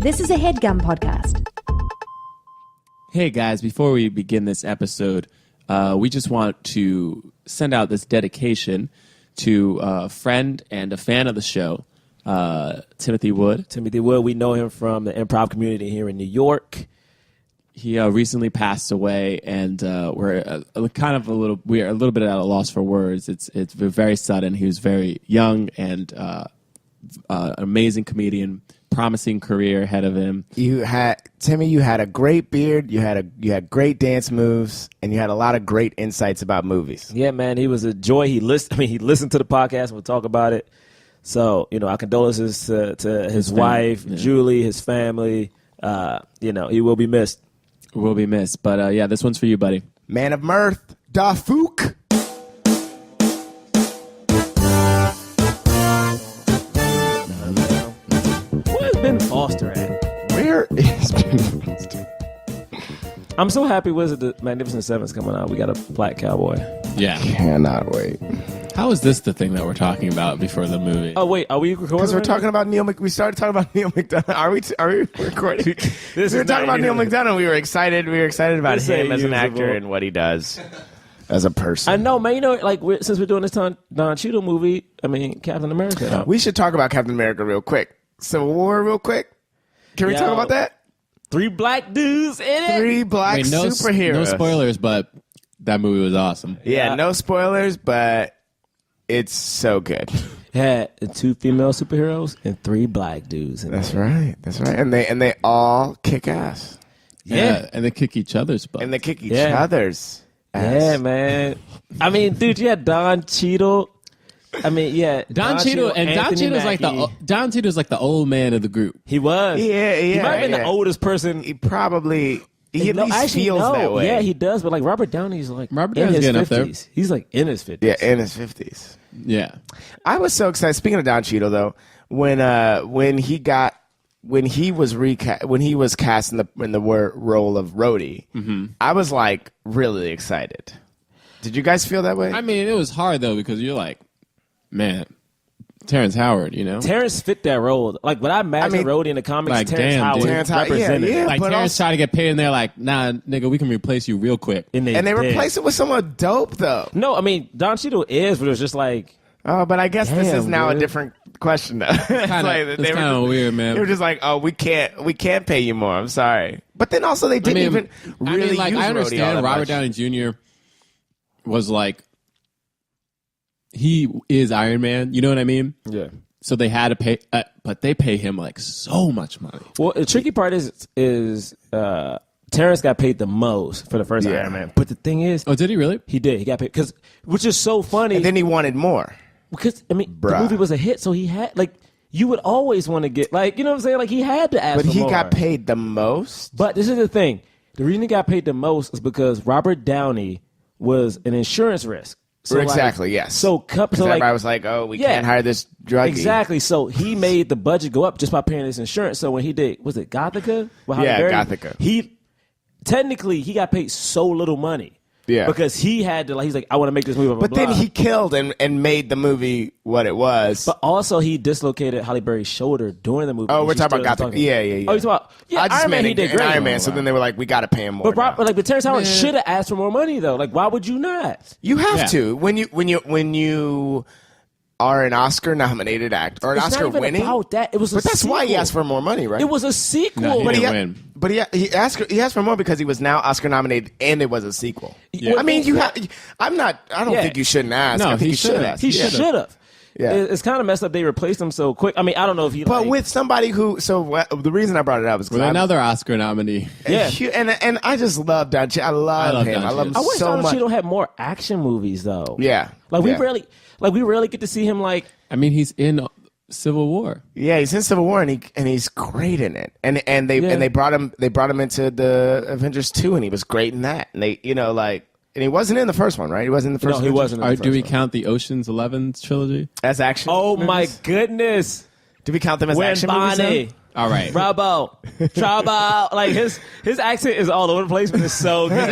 This is a HeadGum podcast. Hey guys, before we begin this episode, we just want to send out this dedication to a friend and a fan of the show, Timothy Wood. Timothy Wood, we know him from the improv community here in New York. He recently passed away, and we're a little bit at a loss for words. It's very sudden. He was very young and an amazing comedian, promising career ahead of him. You had a great beard, you had great dance moves, and you had a lot of great insights about movies. Yeah, man, he was a joy. He listened to the podcast. We'll talk about it. So, our condolences to his wife, Julie, his family. He will be missed. Will be missed. But this one's for you, buddy. Man of mirth, Da Fook. Where's Ben Foster at? Where is Ben Foster? I'm so happy the Magnificent Seven's coming out. We got a black cowboy. Yeah. Cannot wait. How is this the thing that we're talking about before the movie? Oh, wait, are we recording? Because we're talking about we started talking about Neil McDonough. Are we recording? We were talking about Neil McDonough. We were excited about him as an actor and what he does as a person. I know, man. Since we're doing this Don Cheadle movie, Captain America. We should talk about Captain America real quick. Civil War real quick. Can we talk about that? 3 black dudes in it. 3 black superheroes. No spoilers, but that movie was awesome. Yeah, no spoilers, but it's so good. Had 2 female superheroes and 3 black dudes. That's right. And they all kick ass. Yeah, and they kick each other's butt. And they kick each other's ass. Yeah, man. Dude, you had Don Cheadle. Don Cheadle Cheadle's like the old man of the group. He was. Yeah. He might have been the oldest person. He probably. He at least feels that way. Yeah, he does. But Robert Downey's in his getting 50s. up there. He's in his 50s. Yeah, in his 50s. Yeah. I was so excited. Speaking of Don Cheadle, though, when he was cast in the role of Rhodey, I was really excited. Did you guys feel that way? It was hard though because you're like, man, Terrence Howard, Terrence fit that role. What I imagine Rhodey in the comics, Terrence Howard represented. Yeah, Terrence tried to get paid, and they're like, nah, nigga, we can replace you real quick. And they replaced it with someone dope, though. No, Don Cheadle is, but it was just oh, but I guess this is now a different question, though. It's kind of weird, man. They were just like, oh, we can't pay you more. I'm sorry. But then also they didn't even really use I understand Robert Downey Jr. was he is Iron Man. You know what I mean? Yeah. So they had to pay, but they pay him so much money. Well, the tricky part is Terrence got paid the most for the first Iron Man. But the thing is, did he really? He did. He got paid which is so funny. And then he wanted more because the movie was a hit, so he had you would always want to get you know what I'm saying? He had to ask. But he got paid the most. But this is the thing: the reason he got paid the most is because Robert Downey was an insurance risk. So exactly, yes. So everybody was like, "Oh, we can't hire this druggie." Exactly. So he made the budget go up just by paying his insurance. So when he did, was it Gothica? Gothica. He got paid so little money. Yeah. Because he had to he's like, I want to make this movie. But then he killed and made the movie what it was. But also he dislocated Halle Berry's shoulder during the movie. Oh, we're talking about Gothica. Yeah. Oh, you're talking about Iron Man. He did great. Iron Man. So then they were like, we got to pay him more. But Terrence Howard should have asked for more money though. Why would you not? You have to when you are an Oscar-nominated actor or an Oscar-winning. About that. It was but that's sequel. why he asked for more money, right? It was a sequel. No, he didn't win. But he asked for more because he was now Oscar-nominated and it was a sequel. Yeah. I don't think you shouldn't ask. No, I think he should have. He should have. Yeah. It's kind of messed up they replaced him so quick. I don't know if he But with somebody who the reason I brought it up is with another Oscar nominee. Yeah. And I just love Don Cheadle. I love him. I love him I wish so Don much. Cheadle had more action movies though. Yeah. We rarely get to see him he's in Civil War. Yeah, he's in Civil War and he's great in it. And they brought him into the Avengers 2 and he was great in that. And they and he wasn't in the first one, right? He wasn't in the first one. No, he wasn't in the first Do we one. count the Ocean's 11 trilogy? As action? Oh my goodness. Do we count them as action movies? Bonnie. All right. Trouble. His accent is all over the place, but it's so good.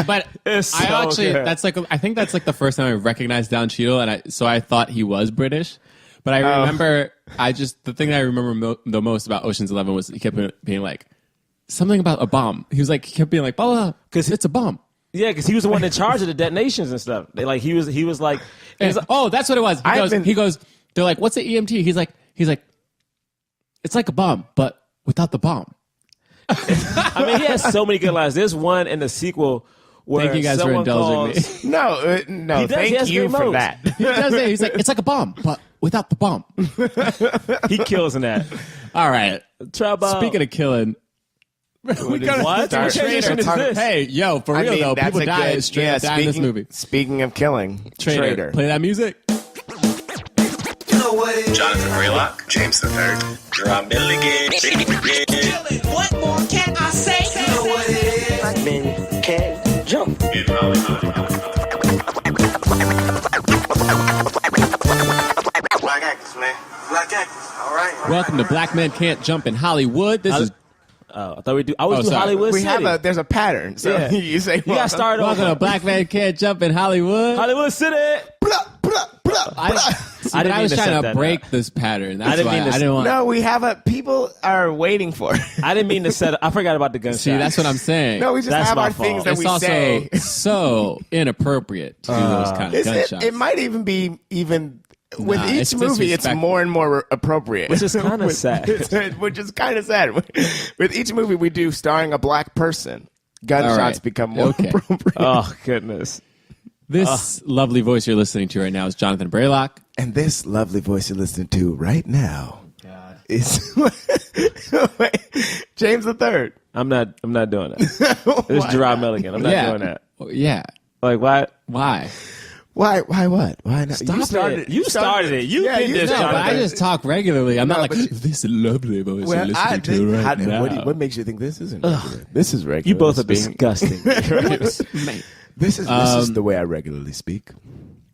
But it's so good. I think that's the first time I recognized Don Cheadle, and so I thought he was British. But I remember, the thing that I remember the most about Ocean's 11 was he kept being like, something about a bomb. He kept being like, blah, blah, because it's a bomb. Yeah, because he was the one in charge of the detonations and stuff. He was like, oh, that's what it was. He goes, they're like, what's the EMT? He's like, it's like a bomb, but without the bomb. I mean, he has so many good lines. There's one in the sequel where thank you guys for indulging me. No, thank you for that. He does it. He's like, it's like a bomb, but without the bomb. He kills in that. All right. Trouble. Speaking of killing. What transition is this? Hey, yo, for real though, people die straight up die in this movie. Speaking of killing, Traitor. Play that music. Jonathan Braylock, James III, Jerah Milligan. What more can I say? You know what it is. Black men can't jump. Black actors, man. Black actors. All right. Welcome to Black Men Can't Jump in Hollywood. This is. I thought we do. I always do sorry. Hollywood City. There's a pattern. So Yeah. you say, You got started Welcome to Black Men Can't Jump in Hollywood. Hollywood City. I was trying to break this pattern. That's why I didn't want. No, we have people are waiting for. I didn't mean to set. I forgot about the gunshot. See, that's what I'm saying. No, we just That's have my our fault. things that It's we also say. so inappropriate to do those kind of gunshots. It might even be with it's each movie, it's disrespectful. more and more appropriate. Which is kind of sad. Which is kind of sad. With each movie we do starring a black person, gunshots right. become more Okay. appropriate. Oh goodness. This lovely voice you're listening to right now is Jonathan Braylock. And this lovely voice you're listening to right now is James III. I'm not doing that. It's Jerah Milligan. I'm not doing that. Yeah. Like what? Why? Why what? Why not? You started it. You did this, No, but Jonathan. I just talk regularly. I'm not like, but this lovely voice Well, you're listening to right now. what makes you think this isn't regular? This is regular. You both are speaking. disgusting. Mate. This is the way I regularly speak.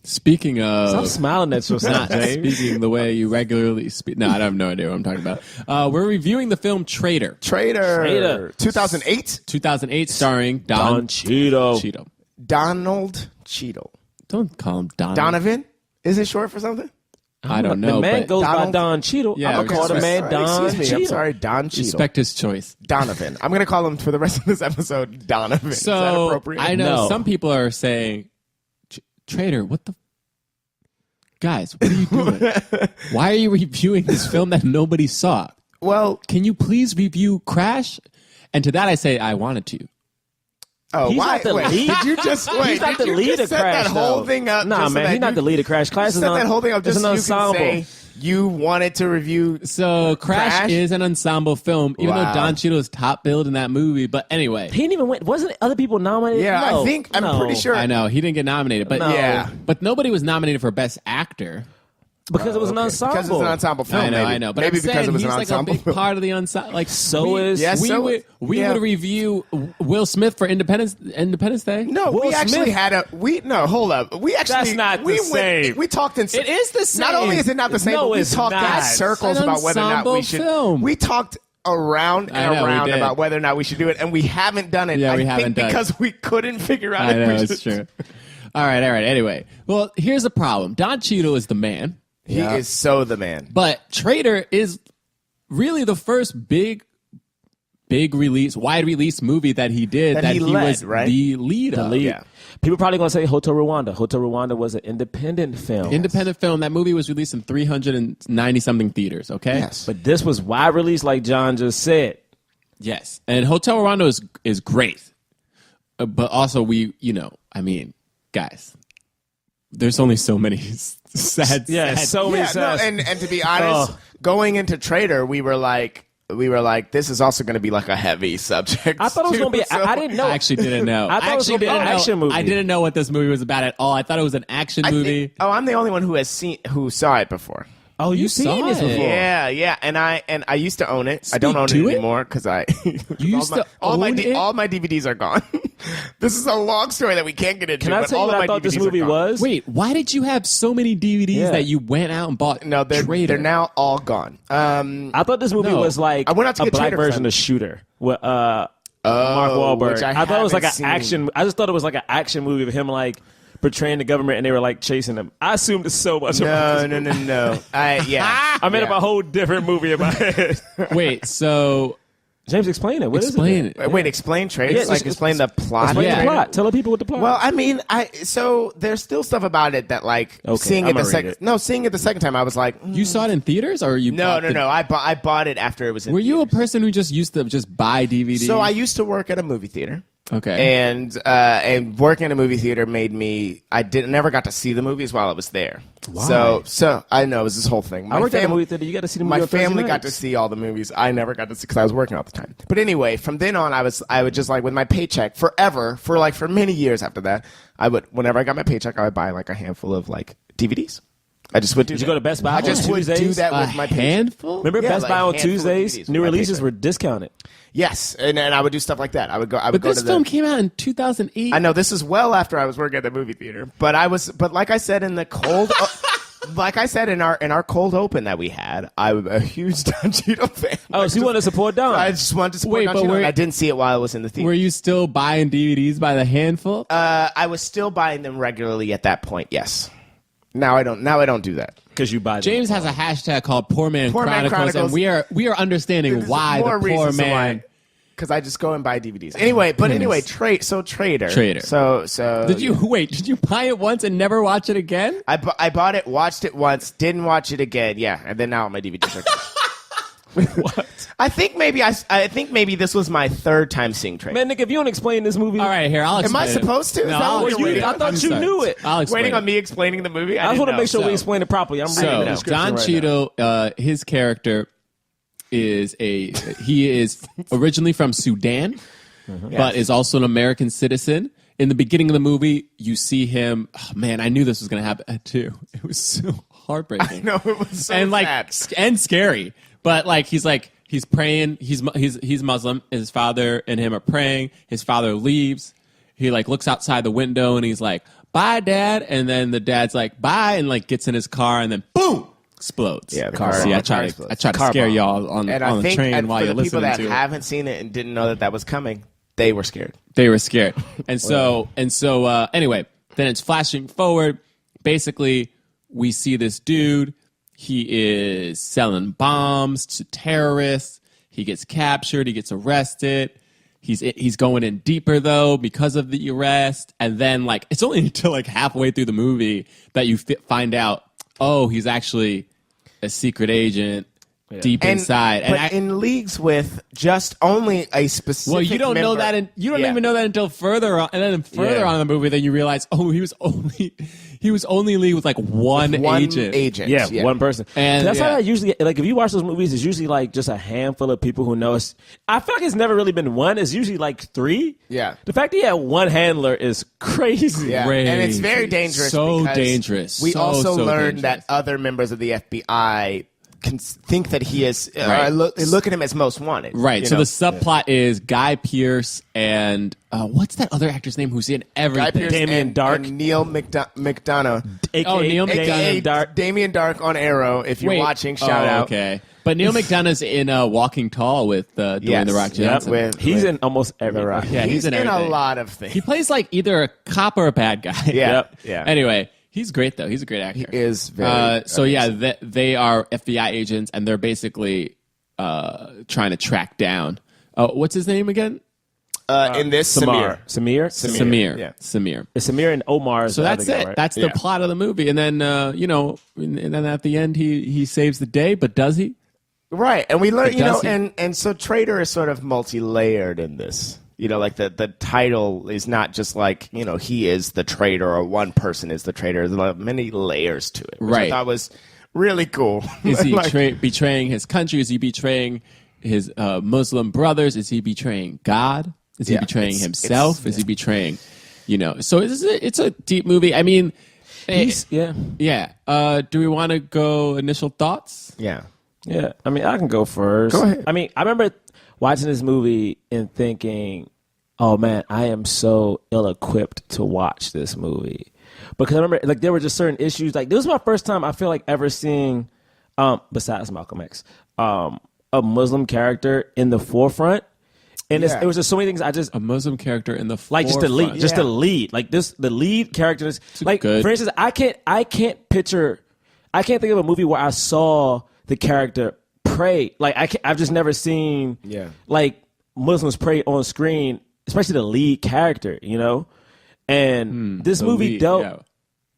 Speaking of... Stop smiling at yourself, not James. speaking the way you regularly speak. No, I have no idea what I'm talking about. We're reviewing the film Traitor. Traitor. 2008. 2008, starring Don Cheadle. Cheadle. Donald Cheadle. Don't call him Don. Donovan? Is it short for something? I don't know. The man but goes by Donald- Don Cheadle. Yeah, I'm gonna call the man Sorry, Don excuse me. Cheadle. I'm sorry, Don Cheadle. respect his choice. Donovan. I'm going to call him for the rest of this episode Donovan. Is that So appropriate? I know No. some people are saying, Traitor, what the... Guys, what are you doing? Why are you reviewing this film that nobody saw? Well, Can you please review Crash? And to that I say, I wanted to. oh, He's why? not the wait, lead? Did you just wait? He's not did the you lead just of set Crash, that whole though. thing up? Nah, just so man, that he's not you- the lead of Crash. Crash You is set that whole thing up just it's so an you can ensemble. say you wanted to review. So Crash is an ensemble film, even Wow. though Don Cheadle is top billed in that movie. But anyway, He didn't even win. Wasn't other people nominated? Yeah, No, I'm no. pretty sure. I know he didn't get nominated, but No. Yeah. but nobody was nominated for Best Actor. because it was an ensemble. Because it's an ensemble film. I know, but maybe I'm because saying it was he's an like a ensemble big film. part of the ensemble. Like So is- Yes, we so- would yeah. review Will Smith for Independence Day. No, Will we actually Smith- had hold up. We actually That's not we the same. We talked in. It is the same. Not only is it not the same, No, but we it's talked not. in circles It's an about whether or not we ensemble should. film. We talked around I and know, we around did. about whether or not we should do it, and we haven't done it. Yeah, we I haven't think done it. because we couldn't figure out. I if know we it's should. true. All right. Anyway, well, here's the problem. Don Cheadle is the man. He is so the man. But Traitor is really the first big release, wide release movie that he did That he led, was right? the lead of. Yeah. People probably gonna say Hotel Rwanda. Hotel Rwanda was an independent film. Independent film. That movie was released in 390 something theaters. Okay. Yes. But this was wide release, like John just said. Yes. And Hotel Rwanda is great, but also guys, there's only so many sad. so many Yeah, no, says. and to be honest, going into Traitor, we were like, this is also going to be like a heavy subject. I thought it was too, gonna be. so- I didn't know. I actually didn't know. I thought it was actually gonna be an didn't know. action movie. I didn't know what this movie was about at all. I thought it was an action I movie. think, I'm the only one who saw it before. Oh, You you've seen saw this it. before? Yeah, and I used to own it. I don't Speak own to it it? anymore because I used to all my own it? all my DVDs are gone. This is a long story that we can't get into. Can I but tell all you of what I my thought this DVDs are movie gone. was? Wait, why did you have so many DVDs Yeah. that you went out and bought? No, Traitor? they're now all gone. I thought this movie No. was like I went out to a get black Traitor 'cause version I'm- of Shooter with Mark Wahlberg. which I thought it was like an haven't seen. action. I just thought it was like an action movie of him like portraying the government and they were like chasing him. I assumed so much. No. I made up a whole different movie in my head. Wait, so James, explain it. What is explain it? it. Wait, explain Traitor? Yeah, like explain the plot. Explain Yeah. the plot. Tell the people what the plot. Well, I mean, so there's still stuff about it that like seeing it the second time, I was like, You saw it in theaters, or you? no. I bought it after it was in Were you a theaters. person who just used to just buy DVDs? So I used to work at a movie theater. Okay. And working in a movie theater made me. Never got to see the movies while I was there. Why? So I know it was this whole thing. I worked at a movie theater. You got to see the movie. My on Thursday family got nights. to see all the movies. I never got to see because I was working all the time. But anyway, from then on, I would just like with my paycheck for many years after that, whenever I got my paycheck, I would buy like a handful of like DVDs. I just would do. Did that. you go to Best Buy I just on would Tuesdays? do that with A my paycheck. handful. Remember Yeah, Best like Buy on handful of Tuesdays? DVDs New with my releases paycheck. were discounted. Yes, and I would do stuff like that. I would But go this to film the. came out in 2008. I know this is well after I was working at the movie theater, but like I said in the cold. Like I said in our cold open that we had, I'm a huge Don Cheadle fan. Oh, so you want to support Don? I just wanted to support Wait, Don but Cheadle, and I didn't see it while I was in the theater. Were you still buying DVDs by the handful? I was still buying them regularly at that point. Yes. Now I don't do that. Because you buy them. James has a hashtag called Poor Man Poor Man Chronicles, and Chronicles. we are understanding There's why more the poor reasons man. Because I just go and buy DVDs. Anyway, Traitor. Traitor. So Did you buy it once and never watch it again? I bought it, watched it once, didn't watch it again. Yeah, and then now on my DVD circuit. What? I think maybe this was my third time seeing Traitor. Man, Nick, if you don't explain this movie, All right, here I'll Am explain. I supposed to? Is No, that I'll what explain you're it. I thought I'm you sorry. knew it. I'll explain Waiting it. on me explaining the movie. I just want to make sure we So- explain it properly. I'm reading the So description Don right Cheadle, his character he is originally from Sudan, but is also an American citizen. In the beginning of the movie, you see him. Oh, man, I knew this was going to happen too. It was so heartbreaking. No, it was so and sad. and scary. But he's praying. He's Muslim. His father and him are praying. His father leaves. He looks outside the window and he's like, "Bye, Dad." And then the dad's like, "Bye," and gets in his car and then boom, explodes. Yeah, the car- See, I the car try explodes. to scare y'all on And I the think train while for you're the people listening that to it. haven't seen it and didn't know that was coming, they were scared. They were scared. And so anyway, then it's flashing forward. Basically, we see this dude. He is selling bombs to terrorists. He gets captured. He gets arrested. He's going in deeper, though, because of the arrest. And then, it's only until, halfway through the movie that you find out, oh, he's actually a secret agent deep inside. But in leagues with just only a specific. Well, you don't know member- that. You don't Yeah. even know that until further on, and then further Yeah. on in the movie, then you realize, oh, he was only in league with one agent. Yeah, one person. And that's yeah. how I usually if you watch those movies, it's usually just a handful of people who know us. I feel like it's never really been one. It's usually three. Yeah. The fact that he had one handler is crazy. Yeah, and it's very Crazy. dangerous. So because dangerous. We So, also so learned dangerous. that other members of the FBI can think that he is. Right. Look at him as most wanted. Right. you So know? the subplot is Guy Pearce and what's that other actor's name who's in everything? Guy Pearce Damien and, Dark. and Neil McDonough. Oh, Neil AKA McDonough. Damien Dark on Arrow. If you're Wait. watching, shout out. Okay. But Neil McDonough's in Walking Tall with Dwayne Yes. The Rock Yep, Johnson. He's in almost everything. Rock. Yeah, he's in a everything. lot of things. He plays either a cop or a bad guy. Yeah. Yep. Yeah. Anyway, he's great though. He's a great actor. He is very so yeah, they are FBI agents, and they're basically trying to track down. What's his name again? in this Samir. Samir. Yeah. Samir. It's Samir and Omar. So that's it. Right? That's the Yeah. plot of the movie. And then and then at the end he saves the day, but does he? Right, and we learn, But does he? and so Traitor is sort of multi-layered in this. Like the title is not just like, he is the traitor or one person is the traitor. There's many layers to it, which Right. I thought was really cool. Is he Like, betraying his country? Is he betraying his Muslim brothers? Is he betraying God? Is he Yeah, betraying it's- himself? Is he betraying, So it's a deep movie. I mean, yeah. Do we want to go initial thoughts? yeah. Yeah, I mean, I can go first. Go ahead. I mean, I remember watching this movie and thinking, oh, man, I am so ill-equipped to watch this movie. Because I remember, there were just certain issues. This was my first time, I feel like, ever seeing, besides Malcolm X, a Muslim character in the forefront. And Yeah. it was just so many things. I just A Muslim character in the like just the lead, forefront. just the lead, like the lead character is like, good. for instance, I can't think of a movie where I saw the character pray. Like I've just never seen like Muslims pray on screen, especially the lead character, you know. And this the movie lead, dealt. yeah.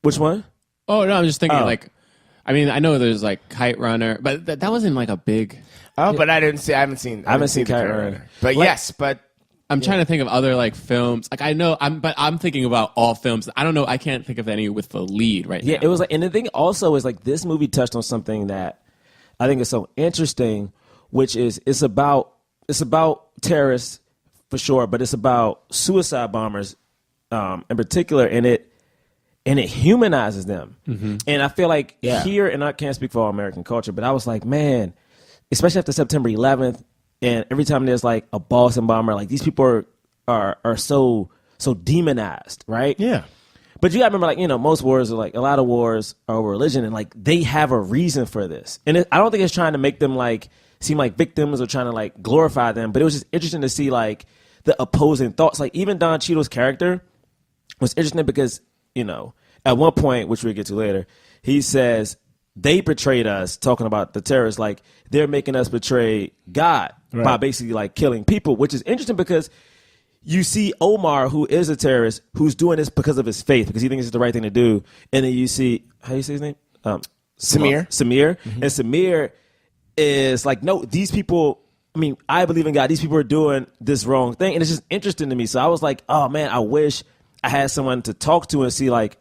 Which one? Oh no, I'm just thinking Oh. like, I mean, I know there's like Kite Runner, but that wasn't like a big. Oh, but I haven't seen seen the Kite Kite Runner. But Like- yes, but I'm trying to think of other like films. Like I know, I'm thinking about all films. I don't know. I can't think of any with the lead right now. Yeah, it was like, and the thing also is like this movie touched on something that I think is so interesting, which is it's about terrorists for sure, but it's about suicide bombers in particular, and it humanizes them. And I feel like here, and I can't speak for all American culture, but I was like, man, especially after September 11th, and every time there's like a Boston bomber, like these people are so demonized, right? yeah. But you gotta remember, like, you know, most wars are like, a lot of wars are over religion, and like they have a reason for this. And I don't think it's trying to make them like seem like victims or trying to like glorify them, but it was just interesting to see like the opposing thoughts. Like even Don Cheadle's character was interesting because, you know, at one point, which we'll get to later, he says they betrayed us, talking about the terrorists, like they're making us betray God by basically like killing people, which is interesting because you see Omar, who is a terrorist, who's doing this because of his faith, because he thinks it's the right thing to do. And then you see, how do you say his name? Samir. And Samir is like, no, these people, I mean, I believe in God. These people are doing this wrong thing. And it's just interesting to me. So I was like, oh man, I wish I had someone to talk to and see like,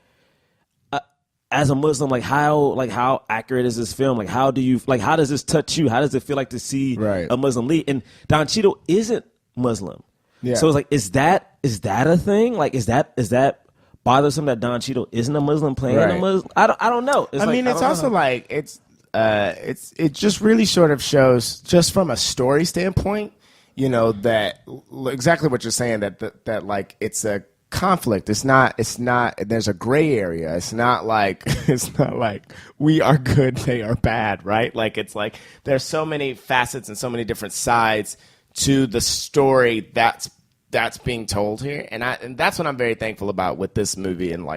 as a Muslim, like how accurate is this film? Like how does this touch you? How does it feel like to see a Muslim lead? And Don Cheadle isn't Muslim. Yeah. So it's like, is that a thing? Like, is that bothersome that Don Cheadle isn't a Muslim playing a Muslim? I don't know. It's It's also like it just really sort of shows, just from a story standpoint, you know, that exactly what you're saying, that like it's a conflict. It's not there's a gray area. It's not like we are good, they are bad, right? Like it's like there's so many facets and so many different sides to the story that's being told here, and that's what I'm very thankful about with this movie, and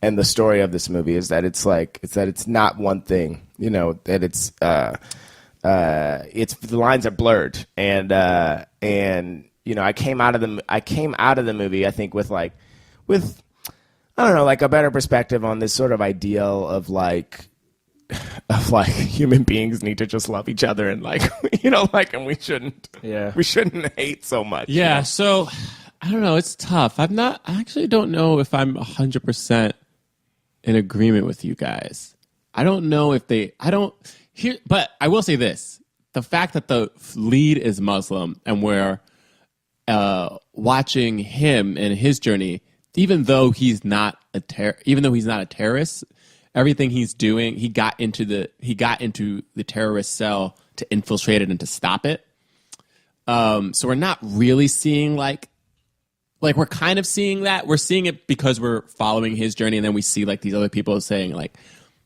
the story of this movie is that it's not one thing, you know, that it's the lines are blurred, and you know, I came out of the movie, I think, with I don't know, like a better perspective on this sort of ideal of like human beings need to just love each other, and like, you know, like, and we shouldn't hate so much. Yeah. You know? So I don't know. It's tough. I actually don't know if I'm 100% in agreement with you guys. I don't know if but I will say this: the fact that the lead is Muslim and we're watching him and his journey, even though he's not a terrorist, everything he's doing, he got into the terrorist cell to infiltrate it and to stop it. So we're not really seeing like we're kind of seeing that. We're seeing it because we're following his journey, and then we see like these other people saying like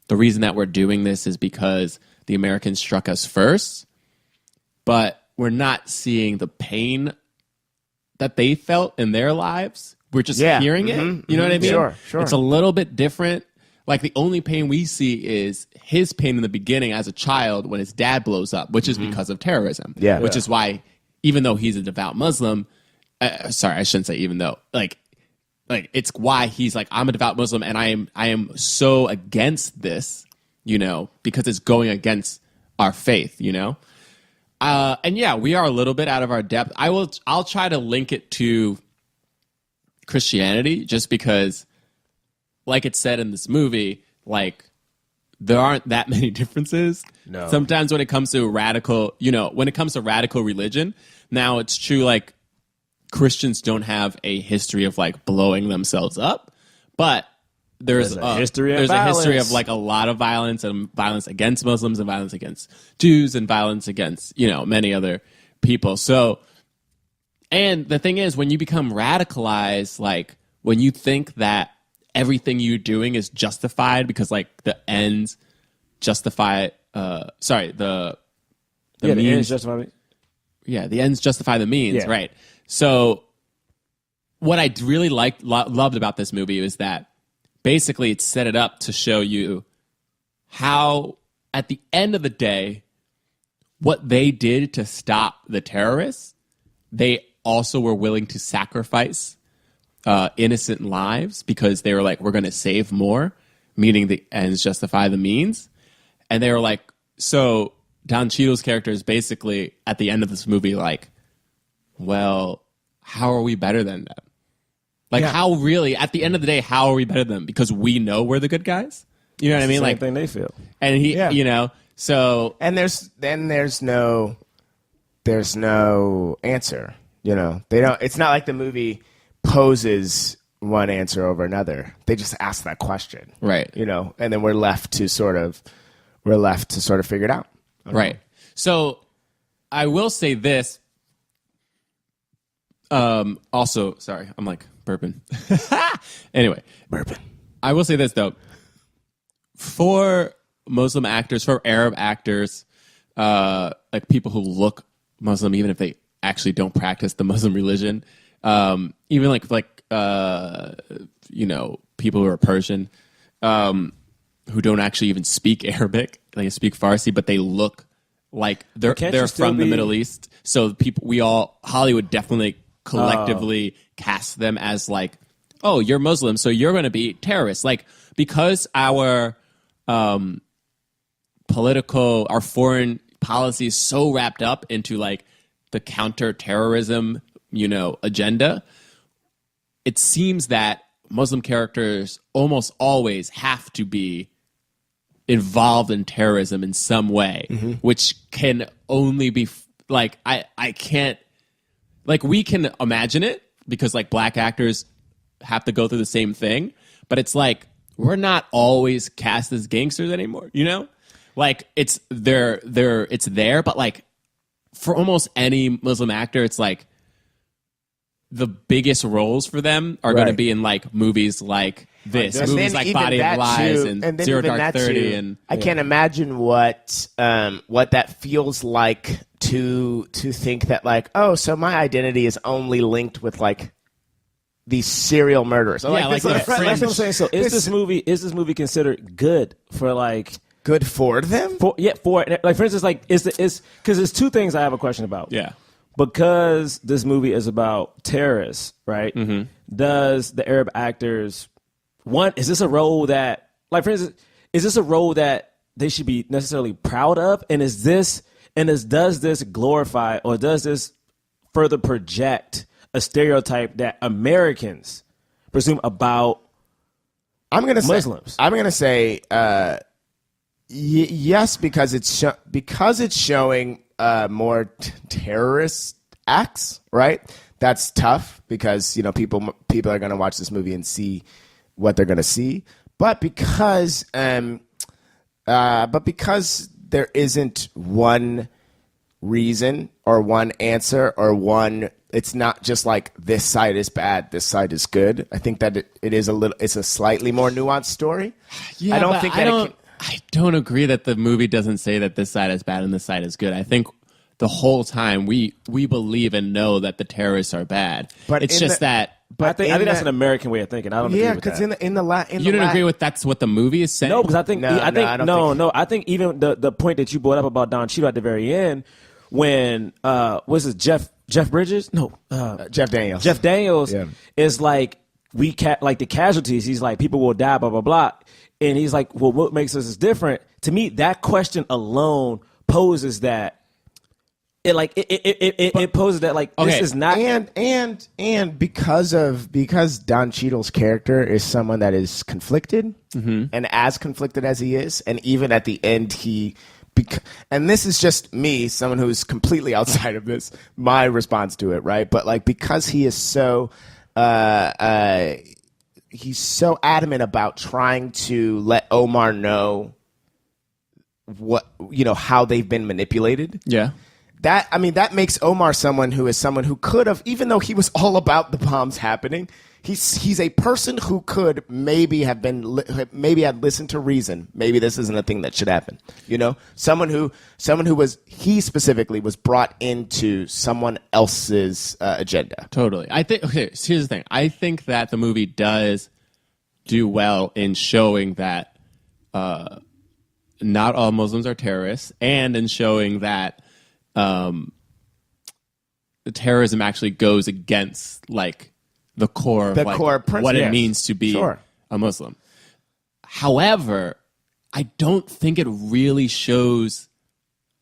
the reason that we're doing this is because the Americans struck us first, but we're not seeing the pain that they felt in their lives. We're just hearing it. You know what I mean? Sure. It's a little bit different. Like the only pain we see is his pain in the beginning as a child when his dad blows up, which is because of terrorism. Yeah. Which is why, even though he's a devout Muslim, sorry, I shouldn't say even though, like it's why he's like, I'm a devout Muslim and I am so against this, you know, because it's going against our faith, you know? And yeah, we are a little bit out of our depth. I'll try to link it to Christianity just because, like it said in this movie, like there aren't that many differences. No. Sometimes when it comes to radical religion, now it's true, like Christians don't have a history of like blowing themselves up, but there's a history of like a lot of violence, and violence against Muslims and violence against Jews and violence against, you know, many other people. So, and the thing is, when you become radicalized, like when you think that everything you're doing is justified because like the ends justify, the ends means justify me. the ends justify the means, Yeah. right? So what I really loved about this movie is that basically it set it up to show you how, at the end of the day, what they did to stop the terrorists, they also were willing to sacrifice innocent lives because they were like, we're going to save more, meaning the ends justify the means. And they were like, so Don Cheadle's character is basically at the end of this movie like, well, how are we better than them? Like, how really, at the end of the day, how are we better than them? Because we know we're the good guys? You know what I mean? Same Like, thing they feel. and he, you know, so. And there's no answer. You know, they don't. It's not like the movie poses one answer over another. They just ask that question, Right. You know, and then we're left to sort of figure it out. Right. So I will say this. Also, sorry, I'm like burping. Anyway, Bourbon. I will say this though. For Muslim actors, for Arab actors, like people who look Muslim, even if they actually don't practice the Muslim religion, even like you know, people who are Persian, who don't actually even speak Arabic, they speak Farsi, but they look like they're from the Middle East. So Hollywood definitely collectively cast them as like, oh, you're Muslim, so you're going to be terrorists. Like, because our our foreign policy is so wrapped up into like the counter-terrorism, you know, agenda, it seems that Muslim characters almost always have to be involved in terrorism in some way, which can only be like, I can't, like, we can imagine it because like black actors have to go through the same thing, but it's like, we're not always cast as gangsters anymore, you know? Like, it's there, but like for almost any Muslim actor, it's like the biggest roles for them are going to be in like movies like this, movies like Body of Lies and Zero Dark 30, and I can't imagine what that feels like to think that like, oh, so my identity is only linked with like these serial murderers. That's what I'm saying. So is this movie considered good for like? Good for them? For like, for instance, like is because there's two things I have a question about. Yeah. Because this movie is about terrorists, right? Mm-hmm. Does the Arab actors is this a role that, like, for instance, is this a role that they should be necessarily proud of? And does this glorify or does this further project a stereotype that Americans presume about Muslims? I'm gonna say yes, because it's showing more terrorist acts, right? That's tough because, you know, people are going to watch this movie and see what they're going to see. But because there isn't one reason or one answer or one, it's not just like this side is bad, this side is good. I think that it's a slightly more nuanced story. Yeah, I don't agree that the movie doesn't say that this side is bad and this side is good. I think the whole time we believe and know that the terrorists are bad. But it's just that. But I think that's an American way of thinking. I don't agree with that. because you don't agree with that's what the movie is saying. No, because I think I think even the point that you brought up about Don Cheadle at the very end, when was it Jeff Bridges? No, Jeff Daniels. Jeff Daniels is like like the casualties. He's like, people will die, blah blah blah. And he's like, well, what makes us different? To me, that question alone poses that it poses that like, this is not, and because Don Cheadle's character is someone that is conflicted, and as conflicted as he is, and even at the end and this is just me, someone who's completely outside of this, my response to it, right? But like, because he is so he's so adamant about trying to let Omar know how they've been manipulated. Yeah. That makes Omar someone who could have, even though he was all about the bombs happening, He's a person who could maybe have maybe had listened to reason. Maybe this isn't a thing that should happen. You know, someone who he specifically was brought into someone else's agenda. Totally. I think. Okay, so here's the thing. I think that the movie does do well in showing that not all Muslims are terrorists, and in showing that the terrorism actually goes against like the core of like, what it means to be a Muslim. However, I don't think it really shows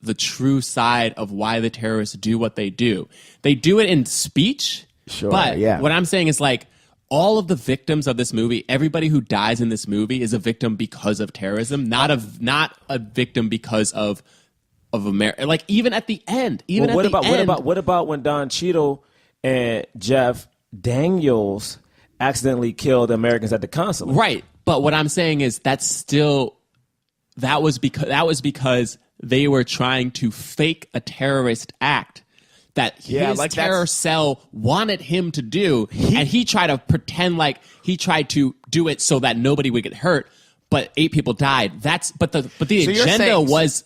the true side of why the terrorists do what they do. They do it in speech, but what I'm saying is like all of the victims of this movie, everybody who dies in this movie is a victim because of terrorism, not a victim because of America. Like even at the end, what about when Don Cheadle and Jeff Daniels accidentally killed Americans at the consulate? Right. But what I'm saying is that was because they were trying to fake a terrorist act that his terror cell wanted him to do, and he tried to pretend like he tried to do it so that nobody would get hurt, but 8 people died. But the agenda was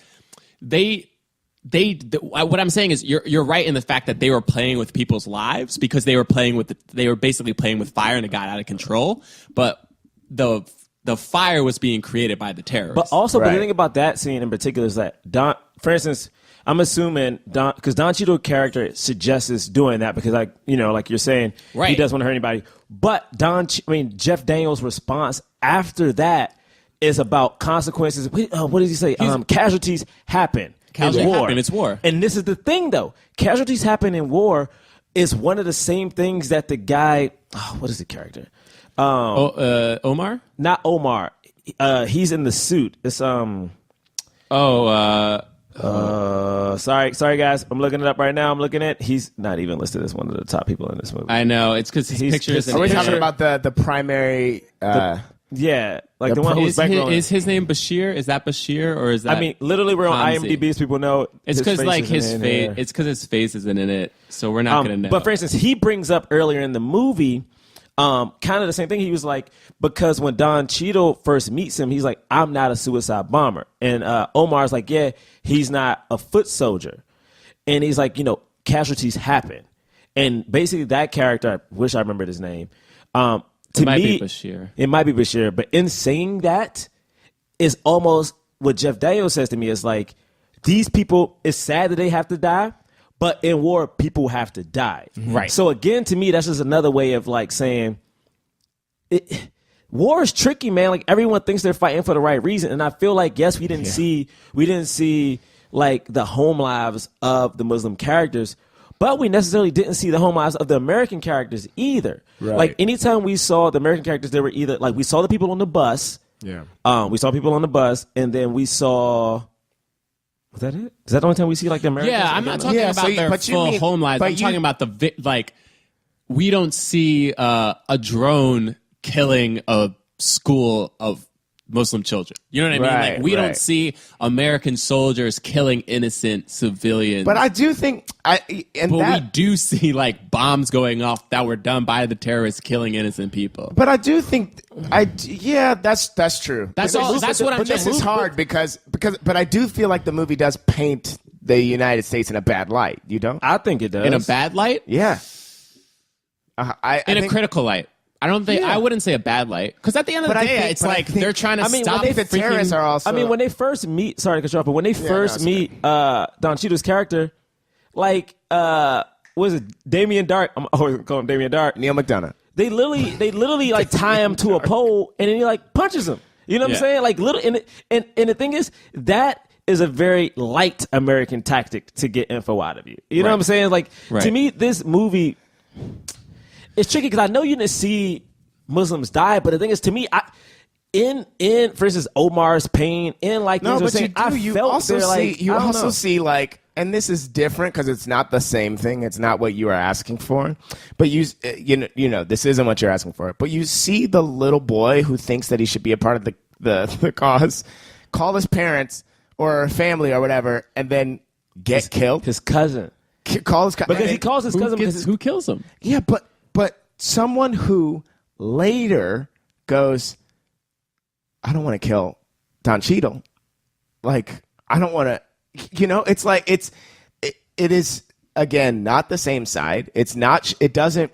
what I'm saying is you're right in the fact that they were playing with people's lives because they were basically playing with fire and it got out of control. But the fire was being created by the terrorists. But also, the thing about that scene in particular is that for instance, I'm assuming because Don Cheadle's character suggests doing that because like you're saying, he doesn't want to hurt anybody. But Jeff Daniels' response after that is about consequences. What does he say? Casualties happen. It's war. And this is the thing, though. Casualties happen in war is one of the same things that the guy... what is the character? Omar? Not Omar. He's in the suit. It's... Sorry, guys. I'm looking it up right now. He's not even listed as one of the top people in this movie. I know. It's because his pictures... Are we talking about the primary... Yeah, like the one who's background. Is his name Bashir? Is that Bashir or is that? I mean, literally, we're on IMDb. So people know it's because like his face. It's because his face isn't in it, so we're not gonna know. But for instance, he brings up earlier in the movie, kind of the same thing. He was like, because when Don Cheadle first meets him, he's like, "I'm not a suicide bomber," and Omar's like, "Yeah, he's not a foot soldier," and he's like, casualties happen, and basically that character, I wish I remembered his name. It might be Bashir. But in saying that, is almost what Jeff Daniels says to me is like, these people, it's sad that they have to die, but in war, people have to die. Right. So again, to me, that's just another way of like saying, war is tricky, man. Like everyone thinks they're fighting for the right reason. And I feel like, yes, we didn't see like the home lives of the Muslim characters, but we necessarily didn't see the home lives of the American characters either. Right. Like anytime we saw the American characters, they were either like we saw the people on the bus. Yeah. We saw people on the bus, and then we saw. Was that it? Is that the only time we see like the Americans? Yeah, I'm not talking about their full home lives. I'm talking about we don't see a drone killing a school of Muslim children. You know what I mean? Right, like we don't see American soldiers killing innocent civilians. But I do think we do see like bombs going off that were done by the terrorists killing innocent people. But I do think that's true. That's all. That's what I'm saying. But this is hard because I do feel like the movie does paint the United States in a bad light. You don't? I think it does. In a bad light? Yeah. In a critical light. I don't think I wouldn't say a bad light because at the end of the day, it's like they're trying to stop. The terrorists are also. I mean, when they first meet, sorry to cut you off, but when they first meet Don Cheadle's character, like was it Damien Dark? I'm always calling him Damien Dark. Neil McDonough. They literally like tie him to a pole and then he like punches him. You know what I'm saying? Like and the thing is that is a very light American tactic to get info out of you. You know what I'm saying? Like to me, this movie. It's tricky because I know you didn't see Muslims die, but the thing is, to me, for instance, Omar's pain, and like no, but saying, you also see like, and this is different because it's not the same thing. It's not what you are asking for, but you know, this isn't what you're asking for. But you see the little boy who thinks that he should be a part of the cause, call his parents or family or whatever, and then get killed. His cousin. Call his cousin because he calls his cousin who kills him. Yeah, but someone who later goes, I don't want to kill Don Cheadle. Like, I don't want to, it's like, it is, again, not the same side. It's not, it doesn't.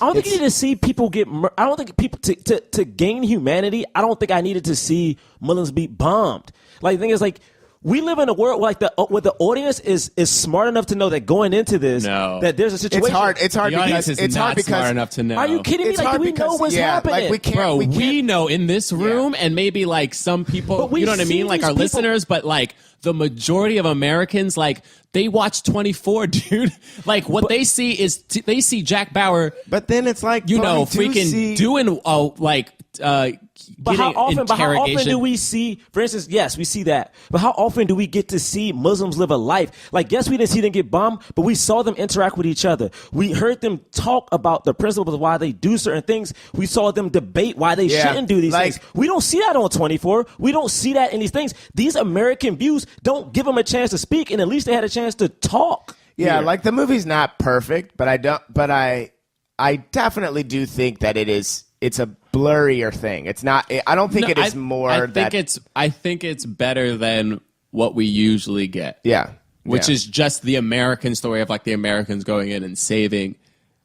I don't think you need to see people get. I don't think people to gain humanity. I don't think I needed to see Muslims be bombed. Like the thing is, like we live in a world where, like where the audience is smart enough to know that going into this, that there's a situation. It's hard. It's hard the because it's hard because smart enough to know. Are you kidding me? It's Like, hard do we because, know what's yeah, happening? like we can't. Bro, we can't, know in this room, and maybe like some people, But we you know what I see mean, like these our people- listeners, but like the majority of Americans, like they watch 24, dude. Like what they see is they see Jack Bauer, But then it's like, freaking doing But how often interrogation. do we see, for instance, yes, we see that. But how often do we get to see Muslims live a life? Like, yes, we didn't see them get bombed, but we saw them interact with each other. We heard them talk about the principles of why they do certain things. We saw them debate why they shouldn't do these things. We don't see that on 24. We don't see that in these things. These American views don't give them a chance to speak, and at least they had a chance to talk. Yeah, here. like the movie's not perfect, but I definitely do think that it's a blurrier thing. It's not. I don't think it is more. I think it's better than what we usually get. Yeah, which is just the American story of like the Americans going in and saving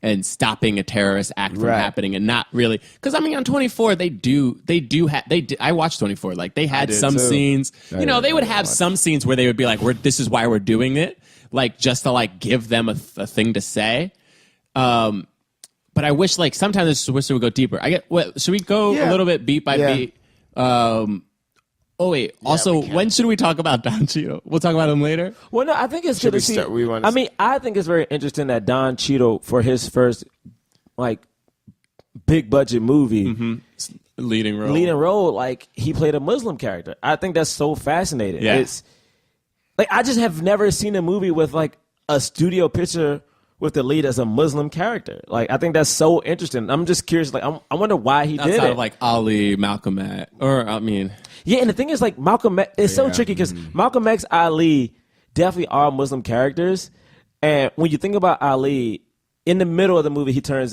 and stopping a terrorist act from happening, and not really because I mean on 24 I watched 24, like they had some scenes, they would have some scenes where they would be like, this is why we're doing it, like just to like give them a thing to say. But I wish, like, sometimes I just wish we would go deeper. Should we go a little bit beat by beat? When should we talk about Don Cheadle? We'll talk about him later. Well, no, I think it's good to see. I think it's very interesting that Don Cheadle, for his first, like, big budget movie, leading role, like, he played a Muslim character. I think that's so fascinating. Yeah. It's like I just have never seen a movie with like a studio picture with the lead as a Muslim character. Like, I think that's so interesting. I'm just curious. Like, I wonder why he did it. Outside of like Ali, Malcolm X, yeah. And the thing is, like, Malcolm X, it's so tricky because Malcolm X, Ali definitely are Muslim characters. And when you think about Ali, in the middle of the movie, he turns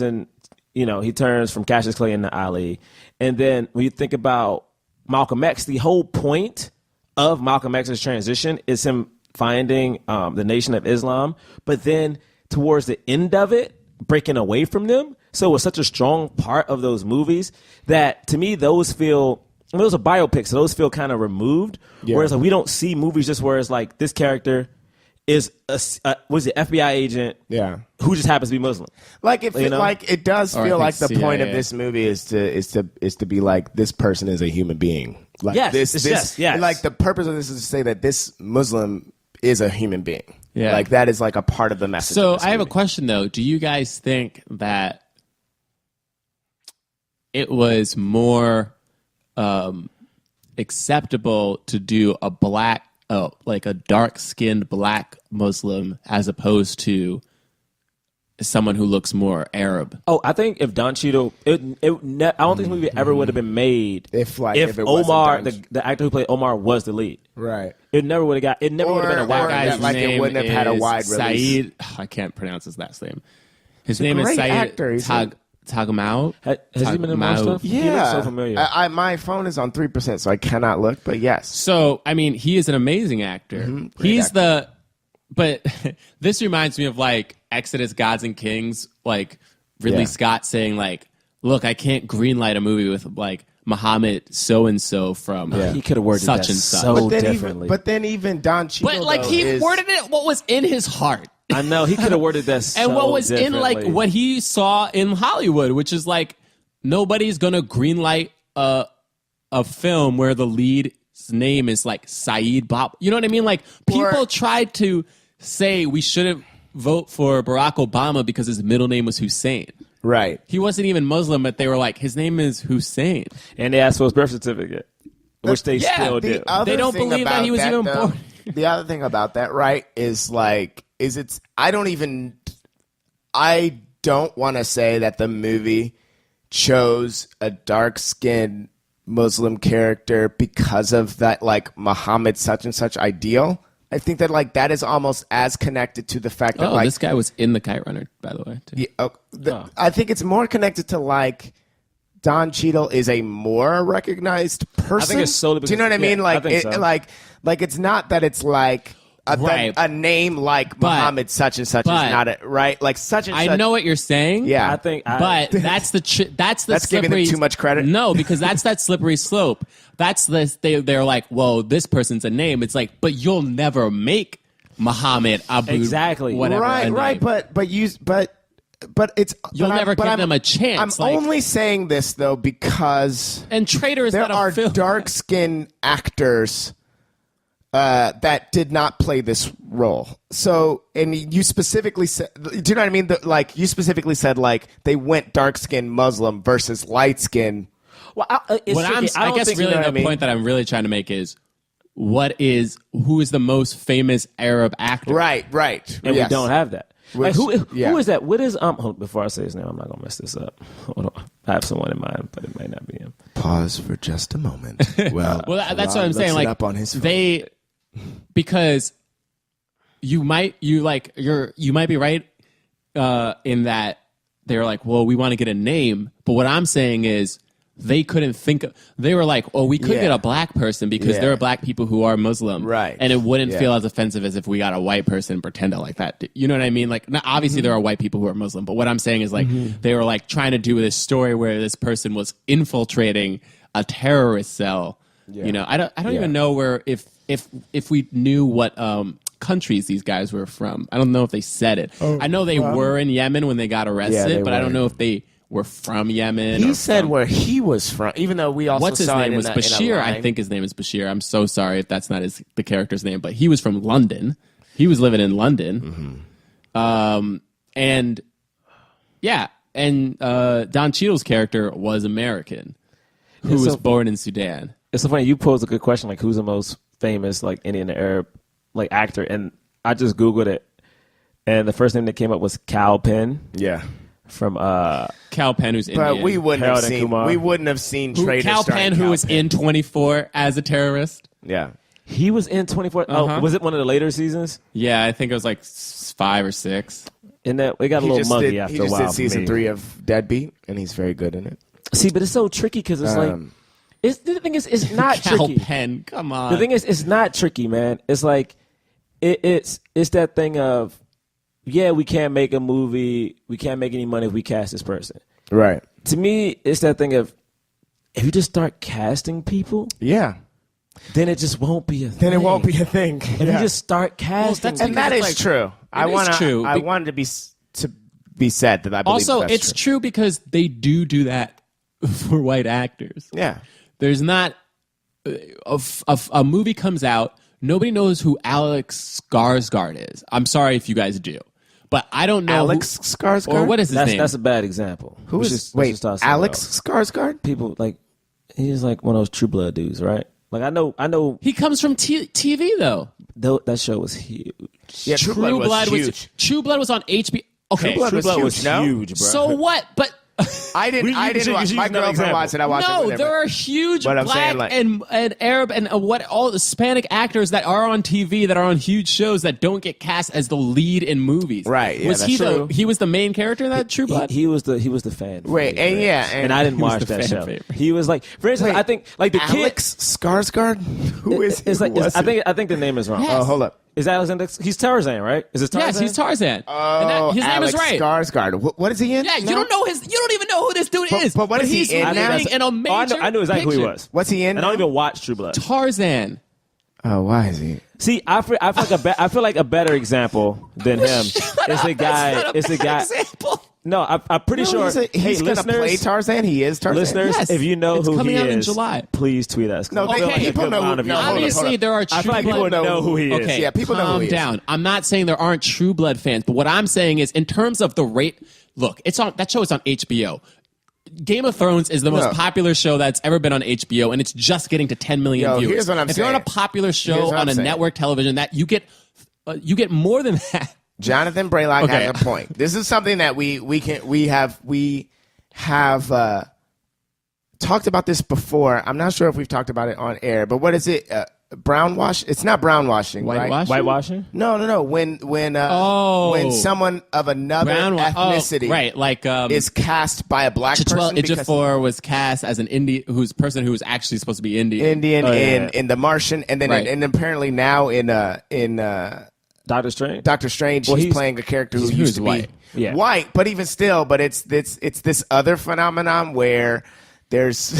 from Cassius Clay into Ali. And then when you think about Malcolm X, the whole point of Malcolm X's transition is him finding the Nation of Islam. But then towards the end of it, breaking away from them. So it was such a strong part of those movies that, to me, those are biopics, so those feel kind of removed. Yeah. Whereas like, we don't see movies just where it's like this character is was the FBI agent, who just happens to be Muslim. Like it does feel like the point of this movie is to be like, this person is a human being. Like like the purpose of this is to say that this Muslim is a human being. Yeah. Like that is like a part of the message. So I have a question though. Do you guys think that it was more acceptable to do a like a dark-skinned black Muslim as opposed to someone who looks more Arab? Oh, I think if Don Cheadle, I don't think this movie ever would have been made if Omar, the actor who played Omar, was the lead. Right. It never would have been a white guy. Like it wouldn't have had a wide release. I can't pronounce his last name. His name is Saeed Taghmaoui. Has he been in more stuff? Yeah. He looks so familiar. My phone is on 3%, so I cannot look, but yes. So, I mean, he is an amazing actor. But this reminds me of like Exodus, Gods and Kings, like Ridley Scott saying like, look, I can't greenlight a movie with like Muhammad so-and-so from he could have worded such that and such. so differently. But then even Don Cheadle, but like he worded it what was in his heart. I know, he could have worded that so and what was in differently. like what he saw in Hollywood, which is like nobody's gonna greenlight a film where the lead's name is like Saeed Bob. You know what I mean? Like people tried to say we shouldn't vote for Barack Obama because his middle name was Hussein. Right. He wasn't even Muslim, but they were like, his name is Hussein. And they asked for his birth certificate, which they still do. They don't believe that he was even born. The other thing about that, right, is I don't want to say that the movie chose a dark-skinned Muslim character because of that, like, Muhammad such and such ideal. I think that like that is almost as connected to the fact that like this guy was in The Kite Runner, by the way. Too. I think it's more connected to like Don Cheadle is a more recognized person. I think it's solely Do you know what I mean? Like, I think so. like it's not that it's like a name like Muhammad such and such is not it, right? Like such and such. I know what you're saying. Yeah, I think, but that's the that's giving them too much credit. No, because that's that slippery slope. That's this. They're like, well, this person's a name. It's like, but you'll never make Muhammad Abu. Exactly. Whatever. Right. But it's you'll never give them a chance. I'm only saying this though because Traitor is there not a are film. dark-skinned actors that did not play this role. So, and you specifically said, do you know what I mean? Like you specifically said, like they went dark-skinned Muslim versus light-skinned. Well, I guess really the point that I'm really trying to make is who is the most famous Arab actor? Right. And we don't have that. Who is that? What is before I say his name, I'm not gonna mess this up. Hold on. I have someone in mind, but it might not be him. Pause for just a moment. Well, that's what I'm saying. Like up on his phone. because you might be right in that they're like, well, we want to get a name, but what I'm saying is they couldn't think of. They were like, "Oh, we could get a black person because there are black people who are Muslim, right?" And it wouldn't feel as offensive as if we got a white person and pretend like that. You know what I mean? Like, obviously there are white people who are Muslim, but what I'm saying is like they were like trying to do this story where this person was infiltrating a terrorist cell. You know, I don't even know where if we knew what countries these guys were from. I don't know if they said it. I know they were in Yemen when they got arrested, but I don't know if they were from Yemen. He said where he was from, even though we also what's his saw name it was Bashir. I think his name is Bashir. I'm so sorry if that's not the character's name, but he was from London. He was living in London, and Don Cheadle's character was American, who was born in Sudan. It's so funny. You posed a good question, like who's the most famous like Indian Arab like actor, and I just Googled it, and the first name that came up was Cal Penn. Yeah. From Cal Penn, who's Indian. But we wouldn't have seen Traitor. Cal Penn, who was in 24 as a terrorist. Yeah, he was in 24. Oh, was it one of the later seasons? Yeah, I think it was like 5 or 6. And that it got a little muggy after a while. He just did season 3 of Deadbeat, and he's very good in it. See, but it's so tricky because it's like the thing is, it's not Cal tricky. Penn, come on. The thing is, it's not tricky, man. It's like it's that thing of. Yeah, we can't make a movie. We can't make any money if we cast this person. Right. To me, it's that thing of if you just start casting people, then it just won't be a thing. Then it won't be a thing. If you just start casting, and that is true. I wanted to be said that I believe also that's it's true because they do that for white actors. Yeah. There's not a movie comes out. Nobody knows who Alex Skarsgård is. I'm sorry if you guys do, but I don't know Alex Skarsgård. Or what is his name? That's a bad example. Who is Alex Skarsgård? People like he's like one of those True Blood dudes, right? Like I know he comes from TV though. That show was huge. Yeah, True Blood was huge. True Blood was on HBO. Okay, True Blood was huge, bro. So what? But I didn't watch. My girlfriend watched it. I watched it. No, there are huge black and Arab and all the Hispanic actors that are on TV that are on huge shows that don't get cast as the lead in movies. Right? Yeah, was that's true. He was the main character in that True Blood? He was the fan. Wait, and I didn't watch that show. Favorite. He was like, for instance, I think like the Alex Skarsgård. Who is? I think the name is wrong. Yes. Oh, hold up. Is Alexander? He's Tarzan, right? Is it Tarzan? Yes, he's Tarzan. Oh, his name is Alex right. Skarsgård. What is he in? Yeah, you don't even know who this dude is. But what is he in now? In a major I knew exactly who he was. What's he in? I don't even watch True Blood. Tarzan. Oh, why is he? See, I feel like a better example than him is the guy. Is the guy? Example. No, I'm pretty sure. He's going to play Tarzan. He is Tarzan. Listeners, Yes. if you know It's who coming he out in is, July. please tweet us. No, I feel like a people good know who- amount of you no, know. Obviously, there are I True feel like Blood. people know who he is. Okay, Yeah, people know who he is. Calm down. I'm not saying there aren't True Blood fans, but what I'm saying is, in terms of the rate, look, it's on that show is on HBO. Game of Thrones is the most popular show that's ever been on HBO, and it's just getting to 10 million viewers. Here's what I'm if you're on saying. a popular Here's show what on I'm a saying. network television, that you get more than that. Jonathan Braylock Okay. has a point. This is something that we have talked about this before. I'm not sure if we've talked about it on air, but what is it? brownwash. It's not brownwashing, right? Whitewash? Whitewashing? No. When someone of another ethnicity, right, like is cast by a black person. Ejiofor was cast as an person who was actually supposed to be Indian. In The Martian, and then Right. and apparently now in Doctor Strange? Doctor Strange, Well, he's he's playing a character who who's used to white. be Yeah. white, but even still, it's this other phenomenon where there's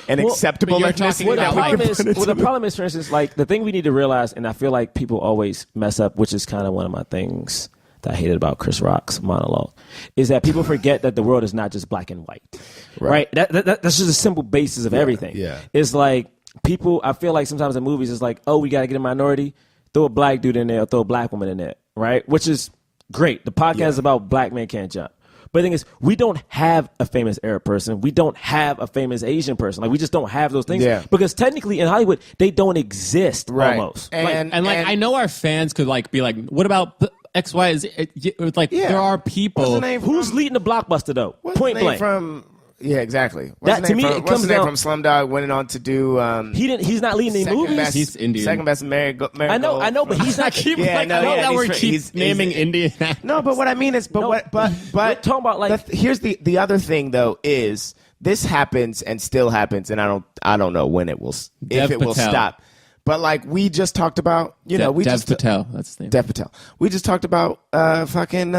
an acceptable but you're ethnicity talking Well, that the we can problem is, put into the problem is, for instance, like the thing we need to realize, and I feel like people always mess up, which is kind of one of my things that I hated about Chris Rock's monologue, is that people forget that the world is not just black and white, right? That's just a simple basis of everything. yeah. It's like people. I feel like sometimes in movies, it's like, oh, we got to get a minority, throw a black dude in there, or throw a black woman in there, right? Which is great. The podcast is about Black Men Can't Jump. But the thing is, we don't have a famous Arab person. We don't have a famous Asian person. Like, we just don't have those things. Yeah. Because technically in Hollywood, they don't exist almost. And I know our fans could like be like, what about X, Y, Z? Like Yeah. there are What's people. the name Who's from- leading the blockbuster, though? what's Point the name blank. from? Yeah, exactly. What's That, the to name me, from, it what's comes the name down- from Slumdog? Went on to do He's not leading any second movies. best. He's Indian. Second best I know, but he's not. Yeah, no, yeah, that we're he's- keep he's- naming Indian. No, but what I mean is, We're talking about, like- here's the other thing though is this happens and still happens, and I don't know when it will Dev if it will Patel. stop. But like we just talked about, we Dev just Patel. That's the name. Dev Patel. We just talked about fucking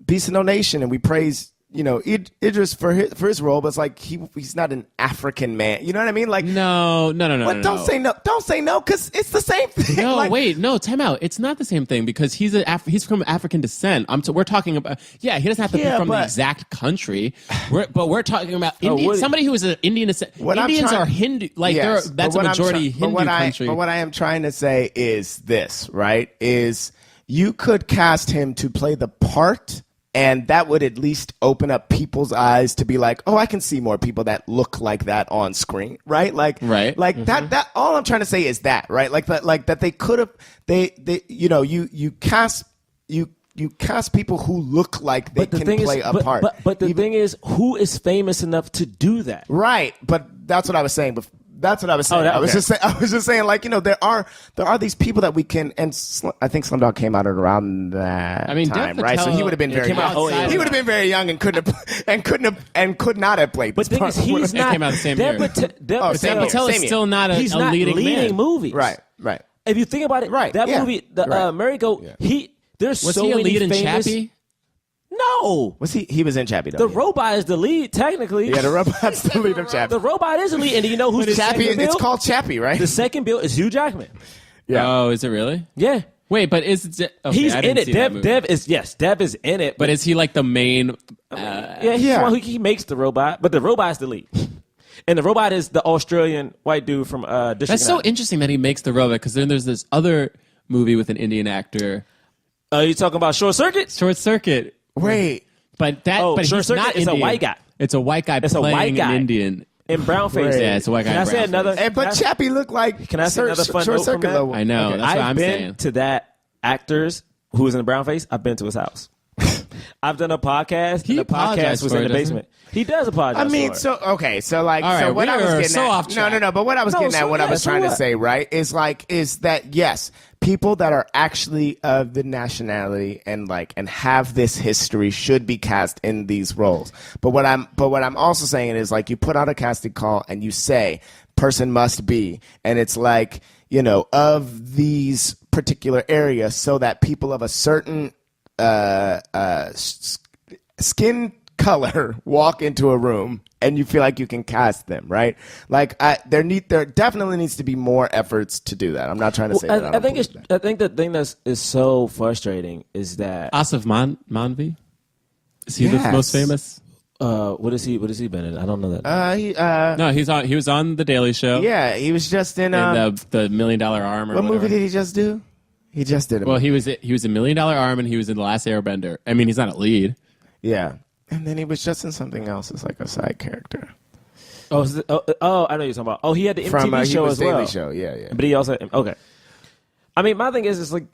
Beast of No Nation, and we praise Idris for his role, but it's like he's not an African man. You know what I mean? Like No. But don't say no. Don't say no, because it's the same thing. No, Like, wait, no, time out. It's not the same thing because he's from African descent. We're talking about, he doesn't have to be from the exact country. We're talking about somebody who is an Indian descent. Indians are Hindu, like Yes, that's but a what majority Hindu country. But what I am trying to say is this, right? Is you could cast him to play the part, and that would at least open up people's eyes to be like, oh, I can see more people that look like that on screen, right? Like, Right. like that. All I'm trying to say is that, right? Like that they could have, you cast people who look like they can play a part. But the thing is, who is famous enough to do that? Right, but that's what I was saying. That's what I was saying. I was just saying, like, there are these people that we can, and I think Slumdog came out at around that time, Dev right? So Patel, he would have been very came out young. He would have been very young and could not have played. But the thing is, he's not. came out the same year. Dev same year. Patel is Same still not a He's not leading man. movies. Right. If you think about it, Right, that yeah, movie, the right. Merry-Go, there's Was so he a many lead in famous. Chappie? No, Was he was in Chappie though? the robot is the lead technically. Yeah, the robot's the lead of Chappie. The robot is the lead, and do you know who's the Chappie, second bill? it's called Chappie, right? The second bill is Hugh Jackman. Yeah. Oh, is it really? Yeah, Wait, but is it? Okay, he's I in didn't it. see that movie. Dev is in it. But is he like the main? Yeah, he's Yeah. the one he makes the robot, but the robot's the lead. And the robot is the Australian white dude from District That's so 9. interesting that he makes the robot because then there's this other movie with an Indian actor, You talking about Short Circuit? Short Circuit. Wait. But Short he's Circuit not is a Indian. white guy. It's a white guy It's a playing white guy. an Indian. In brownface. Yeah, it's a white guy Can I in say brownface. another? But Chappie looked like. Can I say another fun Short note from Circuit that? level. I know. Okay. That's what I've I'm been saying. to that actor's who was in the brownface. I've been to his house. I've done a podcast. He and the podcast apologized was for in it, the doesn't basement. He does apologize. I mean, for it. so okay, so like, All right, so what we I was are getting so at, off track. no, but what I was getting at, what I was trying to say, right, is that yes, people that are actually of the nationality and have this history should be cast in these roles. But what I'm also saying is like you put out a casting call and you say person must be, and it's like of these particular areas, so that people of a certain skin color walk into a room and you feel like you can cast them, right? Like there definitely needs to be more efforts to do that. I'm not trying to say that. I think the thing is so frustrating is that Asif Manvi. Is he Yes. the most famous? what is he been in? I don't know that. No, he was on the Daily Show. Yeah, he was just in the $1 Million Arm or what whatever. movie did he just do? He just did it. Well, he was in $1 Million Arm and he was in The Last Airbender. I mean, he's not a lead. yeah, and then he was just in something else as like a side character I know what you're talking about. Oh, he had the MTV from show he was as well. Daily Show. Yeah. But he also okay. I mean, my thing is, it's like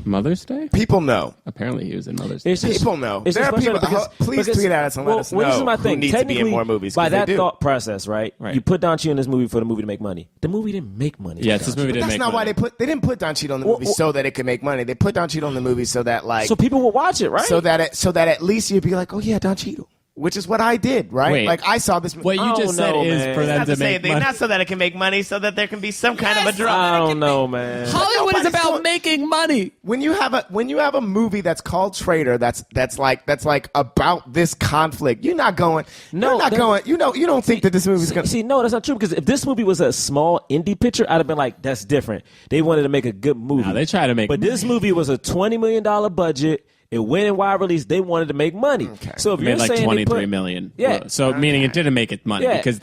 Mother's Day? People know. Apparently he was in Mother's Day. it's just, People know. It's There just are people. frustrating Please tweet at us and let us know this is my who thing. needs to be in more movies. By 'cause they that do. thought process, right? Right. You put Don Cheadle in this movie for the movie to make money. The movie didn't make money. Yes, this movie didn't That's make not why money. they didn't put Don Cheadle in the movie so that it could make money. They put Don Cheadle in the movie so that So people will watch it, right? so that at least you'd be like, oh yeah, Don Cheadle, which is what I did, right? Wait. Like I saw this. What you I just don't said know, is man. for It's them not to the same make thing. money. Not so that it can make money, so that there can be some kind of a I drama. don't know, man. Hollywood is Nobody's about going- making money. When you have a movie that's called Traitor, that's like about this conflict. You're not going. No, you're not that- going. You don't think that this movie's going. See, no, that's not true. Because if this movie was a small indie picture, I'd have been like, that's different. They wanted to make a good movie. No, they try to make But this movie was a $20 million budget. It went in wide release. They wanted to make money. Okay. So if It you're made like saying 23 million. Yeah. So meaning it didn't make it money Yeah. because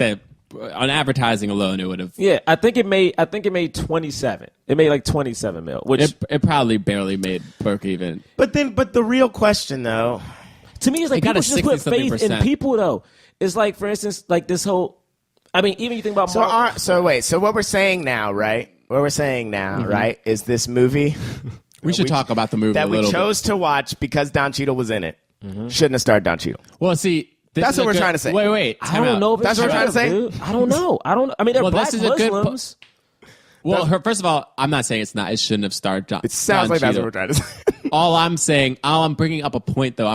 on advertising alone it would have. Yeah, I think it made 27. It made like 27 mil, which It probably barely made broke even. But the real question though. to me is like It got people a should just put faith 60-something%. in people though. It's like, for instance, like this whole. I mean, even you think about Marvel. So what we're saying now, right? What we're saying now, right, is this movie We should talk about the movie that a we little chose to watch because Don Cheadle was in it. Shouldn't have starred Don Cheadle. bit. Well, see, this That's is a what we're good- trying to say. Wait. I time don't out. know if That's it's what we're trying to say? dude. I don't know. I mean, they're Well, black this is a good Muslims. Well, first of all, I'm not saying it's not. It shouldn't have starred John. It sounds Don like that's Cheadle. what we're trying to say. All I'm bringing up a point though.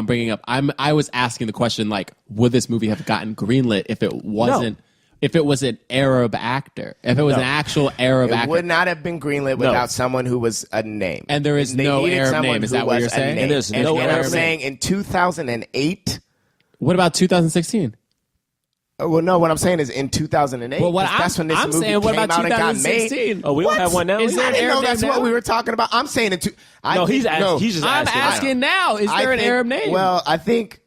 I was asking the question like, would this movie have gotten greenlit if it wasn't? If it was an Arab actor, if it was an actual Arab It actor, would not have been greenlit without someone who was a name. And there is They no needed Arab someone name. Is who that what was you're a saying? name. And there's And no I'm Arab saying in 2008. What about 2016? Well, no. What I'm saying is in 2008. Well, what 'cause that's when this I'm movie saying, what came about out and got made. 2016? Oh, we don't have one now. Is there I an didn't know Arab that's name what now? we were talking about. I'm saying it. No, he's just I'm asking. asking now. Is there an Arab name? Well, I think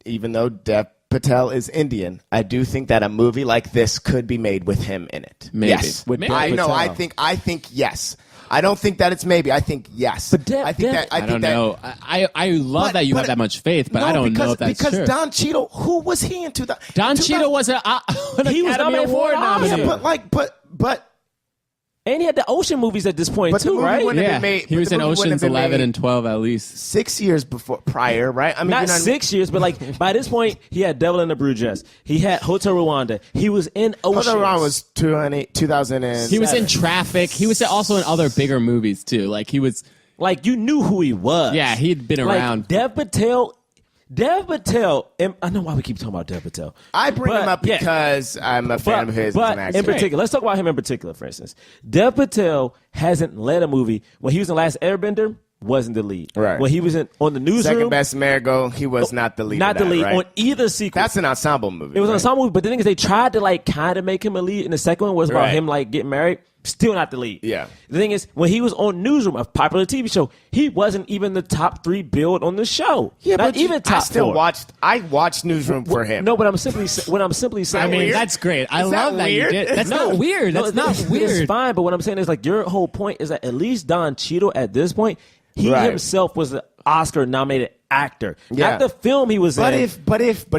even though Dev Patel is Indian, I do think that a movie like this could be made with him in it. Maybe. Yes, With Dev I know. Patel. I think yes. I don't think that it's maybe. I think yes. But Dev- I think that. I don't know. I love that you have that much faith, but I don't know if that's because true. Don Cheadle, who was he in 2000? Don Cheadle was an He was Academy nominated for Award an Oscar. nominee. Yeah, but And he had the Ocean movies at this point But the too, movie right? wouldn't have Yeah, been made- he was the in movie wouldn't Oceans have been 11 made and 12 at least. 6 years prior, right? I mean, Not you know what I mean? 6 years, but like by this point, he had Devil in the Blue Dress. He had Hotel Rwanda. He was in Oceans. Hotel Rwanda was 2000 and He was in Traffic. He was also in other bigger movies too. Like he was. Like you knew who he was. Yeah, he'd been Like, around. Dev Patel. And I know why we keep talking about Dev Patel. I bring But, him up yeah. because I'm a fan of his as But an actor. in particular, let's talk about him in particular. For instance, Dev Patel hasn't led a movie. When he was in Last Airbender, wasn't the lead. Right. When he was on the newsroom, Second Best Marigold, he was not the lead. not of the that, lead right? on either sequel. That's an ensemble movie. It was an right? ensemble movie, but the thing is, they tried to like kind of make him a lead. And the second one was about Right. him like getting married. Still not the lead. Yeah. The thing is, when he was on Newsroom, a popular TV show, he wasn't even the top 3 build on the show. Yeah, not but even top I still 4. watched. I watched Newsroom for him. No, but I'm simply saying. I mean, weird? that's great. I Is that love that you weird? did. That's No, not weird. That's not It's weird. fine, but what I'm saying is like your whole point is that at least Don Cheadle at this point, he Right. himself was an Oscar-nominated actor. Yeah. Not the film he was But in.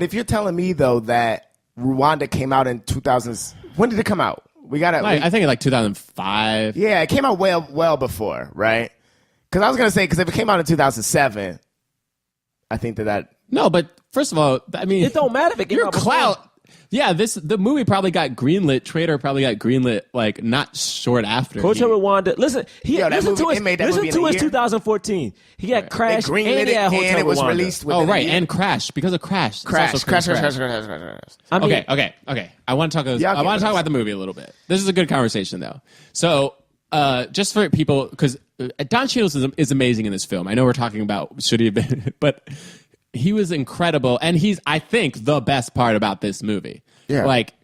if you're telling me though that Rwanda came out in 2000, when did it come out? We got Like, I think in like 2005. Yeah, it came out well before, right? Because I was gonna say because if it came out in 2007, I think that No, but first of all, I mean, It don't matter if it came your out before. clout. Yeah, the movie probably got greenlit. Traitor probably got greenlit like not short after. Hotel Rwanda. Listen, Yo, that listen movie- to his, they made that listen movie in to a his year. 2014. He got they Crash and greenlit he had it Hotel and it was Rwanda. released. Oh within a right, year. and Crash because of Crash. It's Crash. also crash. I mean, Okay. I want to talk. Yeah, I want to talk okay. about the movie a little bit. This is a good conversation though. So, just for people, because Don Cheadle is amazing in this film. I know we're talking about should he have been, but he was incredible, and he's I think the best part about this movie. Yeah. Like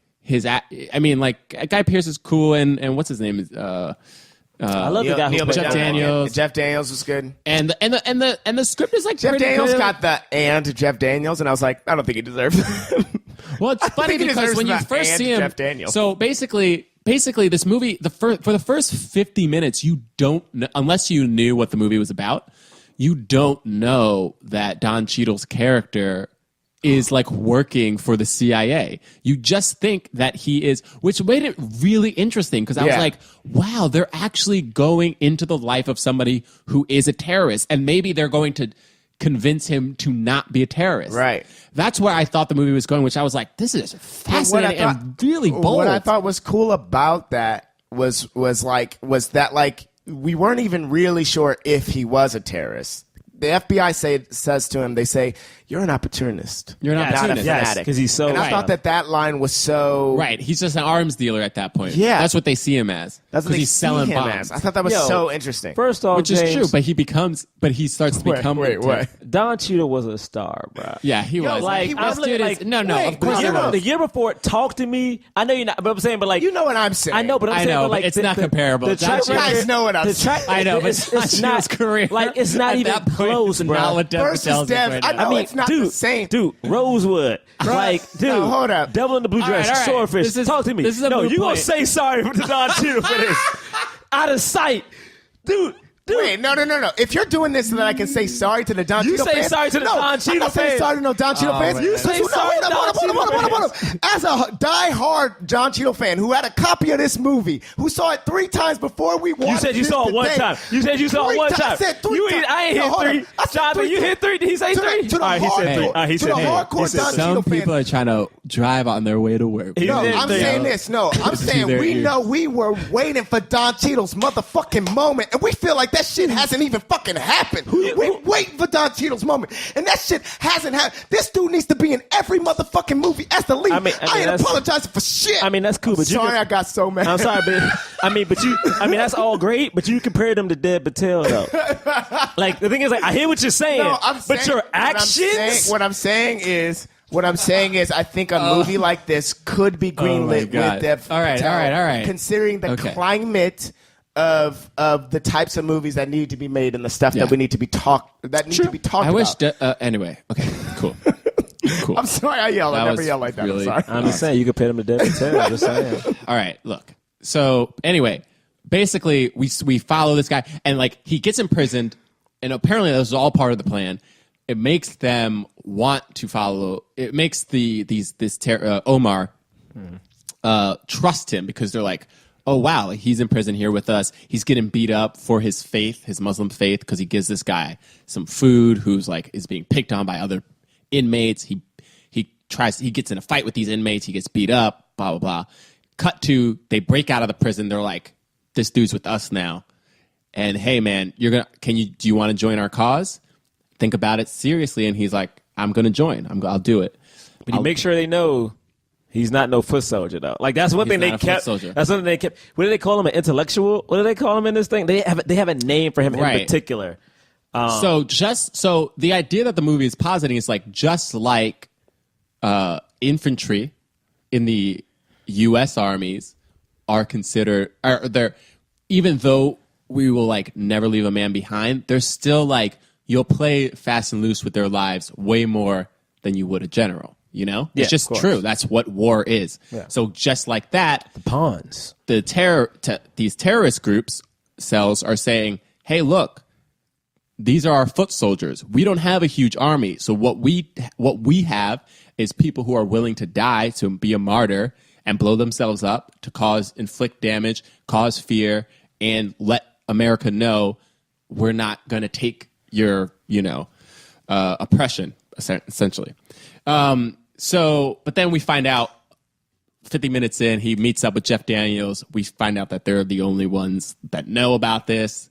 I mean, like Guy Pearce is cool, and what's his name is. I love the guy who Neil played Jeff McDonough. Daniels. Jeff Daniels was good. And the script is like Jeff pretty Daniels good. got the and Jeff Daniels, and I was like, I don't think he deserves it. Well, it's funny think he because deserves when you that first and see him, Jeff Daniels. so basically this movie, for the first 50 minutes, you don't know, unless you knew what the movie was about, you don't know that Don Cheadle's character is like working for the CIA. You just think that he is, which made it really interesting because I was like, wow, they're actually going into the life of somebody who is a terrorist, and maybe they're going to convince him to not be a terrorist. Right. That's where I thought the movie was going, which I was like, this is fascinating and really bold. What I thought was cool about that was that like we weren't even really sure if he was a terrorist. The FBI says to him, they say, "You're an opportunist. You're not not a opportunist." fanatic." because he's so. And I thought that line was so Right. He's just an arms dealer at that point. Yeah. That's what they see him as. That's what because they he's see selling him bombs. as. I thought that was so interesting. First off, Which James, is true, but he starts to become. what? Don Cheadle was a star, bro. Yeah, he was. Like, he I'm was. literally Dude, like, no, wait, of course the he year- was. The year before, talk to me. I know you're not, but I'm saying, but like, You know what I'm saying. I know, but I'm I saying, know, but like, but it's not comparable. The Don track Cheadle- You guys record- know what I'm the saying. track- I know, but it's Don not Cheadle's career. like it's not at even that point close, is bro. not what Deborah Versus tells us Dev, right I now. know it's not the same. Dude, Rosewood. Like, dude, No, hold up. Devil in the Blue Dress, all right. Swordfish. This is- Talk to me. this is a no, moot you gonna point. say sorry to Don Cheadle for this? Out of sight, dude. Wait, no. If you're doing this so that I can say sorry to the Don You Cheadle say fans, sorry to the no, Don Cheadle I'm not saying fans. sorry to no Don Cheadle fans. You say No, sorry to hold Don up. Cheadle fans. As a die-hard Don Cheadle fan who had a copy of this movie, who saw it 3 times before we watched it. You said you saw it one time. You said you saw it one time. I said 3 You times. ain't, I ain't No, hit hold 3. up. I said Jonathan, 3 you times. hit 3. Did he say 3? To the All right, he said 3. hardcore, All right, he to said the 3. hardcore He said Don 3. Cheadle Some fans. people are trying to drive on their way to work. He No, did I'm say saying that. this. No, I'm saying their we ears. know we were waiting for Don Cheadle's motherfucking moment, and we feel like that shit hasn't even fucking happened. We waiting for Don Cheadle's moment, and that shit hasn't happened. This dude needs to be in every motherfucking movie as the lead. I mean, I ain't that's- apologizing for shit. I mean, that's cool, but you sorry, can- I got so mad. I'm sorry, but that's all great, but you compare them to Dead Patel, though. Like, the thing is, like, I hear what you're saying, No, I'm but saying- your actions. What I'm saying is, I think a movie like this could be greenlit God. with Dev All right, Patel, all right, all right. considering the Okay. climate of the types of movies that need to be made and the stuff Yeah. that we need to be talked I wish. Anyway, okay, cool. Cool. I'm sorry, I yelled. I That never was yelled like that. really- I'm sorry. I'm just saying, you compare them to Dead Patel. I'm just saying. All right, look. So anyway, basically, we follow this guy, and like he gets imprisoned, and apparently this is all part of the plan. It makes them want to follow. It makes Omar trust him because they're like, oh wow, he's in prison here with us. He's getting beat up for his faith, his Muslim faith, because he gives this guy some food who's like is being picked on by other inmates. He gets in a fight with these inmates. He gets beat up. Blah blah blah. Cut to they break out of the prison. They're like, this dude's with us now. And hey man, do you want to join our cause? Think about it seriously. And he's like, I'm gonna join. I'll do it. But you make sure they know he's not no foot soldier, though. Like, that's one thing not they a foot kept. soldier. That's something they kept. What do they call him? An intellectual? What do they call him in this thing? They have a name for him Right. in particular. So the idea that the movie is positing is like just like infantry in the U.S. armies are considered they're even though we will like never leave a man behind, they're still like you'll play fast and loose with their lives way more than you would a general. You know, Yeah, it's just of course. true. That's what war is. Yeah. So just like that, Pawns. these terrorist groups cells are saying, hey, look. These are our foot soldiers. We don't have a huge army. So what we have is people who are willing to die, to be a martyr and blow themselves up, to inflict damage, cause fear, and let America know we're not going to take your, oppression, essentially. But then we find out 50 minutes in, he meets up with Jeff Daniels. We find out that they're the only ones that know about this.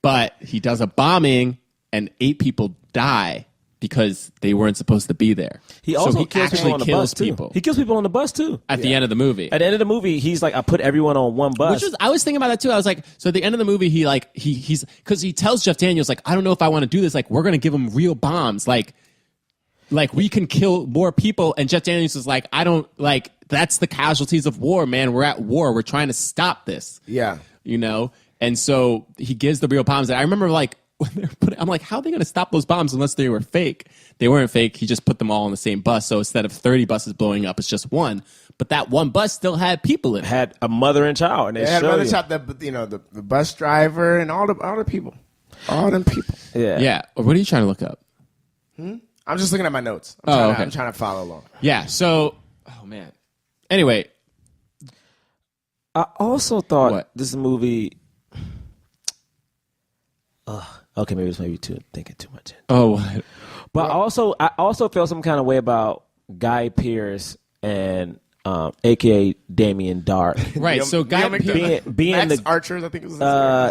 But he does a bombing, and 8 people die because they weren't supposed to be there. He also so kills people on the bus too. people He kills people on the bus too. at the end of the movie. At the end of the movie, he's like, I put everyone on one bus. I was thinking about that too. I was like, so at the end of the movie, he's because he tells Jeff Daniels like, I don't know if I want to do this. Like, we're gonna give him real bombs. Like we can kill more people. And Jeff Daniels is like, I don't like. That's the casualties of war, man. We're at war. We're trying to stop this. Yeah. And so he gives the real bombs. And I remember like when I'm like, how are they going to stop those bombs unless they were fake? They weren't fake. He just put them all on the same bus. So instead of 30 buses blowing up, it's just one. But that one bus still had people in it. had a mother and child, and they They had show another you. shot. The bus driver and all the people, all them people. Yeah. Yeah. What are you trying to look up? I'm just looking at my notes. I'm trying to follow along. Yeah. So, oh man. Anyway, I also thought What? this movie. Okay, maybe it's thinking too much. what? But I also felt some kind of way about Guy Pearce and AKA Damien Dark. Right. So, Guy being Max the Archers, I think it was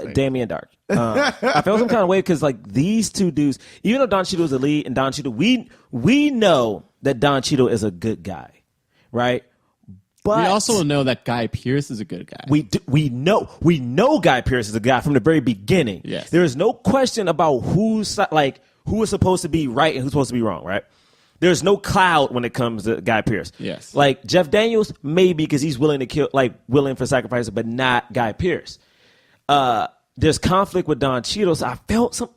his Damien Dark. I felt some kind of way because like these two dudes, even though Don Cheadle is the lead and Don Cheadle, we know that Don Cheadle is a good guy, right? But we also know that Guy Pearce is a good guy. We know Guy Pearce is a guy from the very beginning. Yes. There is no question about who is supposed to be right and who's supposed to be wrong, right? There's no cloud when it comes to Guy Pearce. Yes. Like Jeff Daniels, maybe because he's willing to kill, like willing for sacrifice, but not Guy Pearce. There's conflict with Don Cheadle, so I felt some.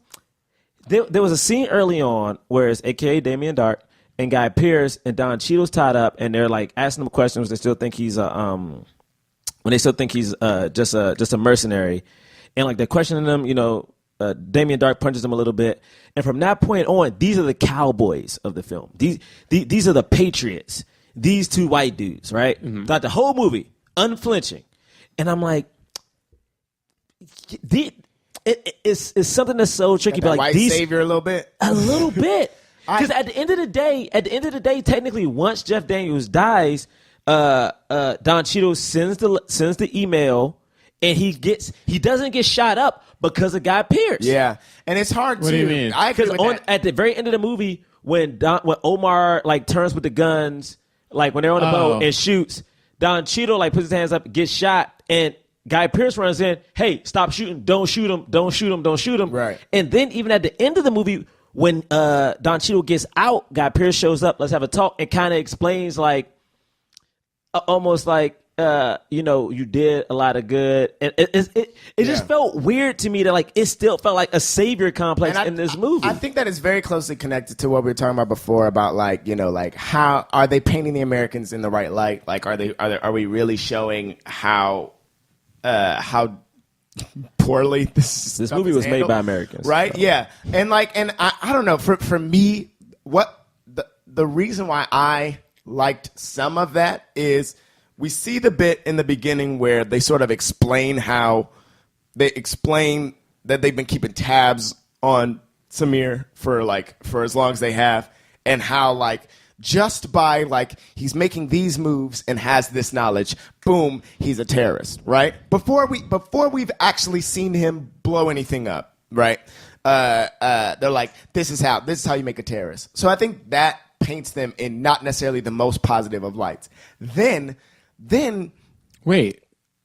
There was a scene early on where it's AKA Damien Dark and Guy Pearce and Don Cheadle's tied up, and they're like asking him questions. They still think he's just a mercenary, and like they're questioning him. You know, Damien Dark punches him a little bit, and from that point on, these are the cowboys of the film. These are the patriots. These two white dudes, right? Mm-hmm. Throughout the whole movie, unflinching, and I'm like, it's something that's so tricky. But like white these savior a little bit. A little bit. Because at the end of the day, technically, once Jeff Daniels dies, Don Cheadle sends the email, and he doesn't get shot up because of Guy Pearce. Yeah, and it's hard. What do you mean? Because at the very end of the movie, when Omar like turns with the guns, like when they're on the boat and shoots, Don Cheadle like puts his hands up, gets shot, and Guy Pearce runs in. Hey, stop shooting! Don't shoot him! Don't shoot him! Don't shoot him! Right. And then even at the end of the movie, when Don Cheadle gets out, Guy Pearce shows up. Let's have a talk and kind of explains like, almost like, you did a lot of good. And it just felt weird to me that like it still felt like a savior complex in this movie. I think that is very closely connected to what we were talking about before about like, like how are they painting the Americans in the right light? Like, are we really showing how poorly this movie was made by Americans, right? Yeah, and I don't know. For me, what the reason why I liked some of that is we see the bit in the beginning where they sort of explain that they've been keeping tabs on Samir for as long as they have, and how like just by like he's making these moves and has this knowledge, boom, he's a terrorist, right? Before we've actually seen him blow anything up, right? They're like, this is how you make a terrorist. So I think that paints them in not necessarily the most positive of lights. Then Wait,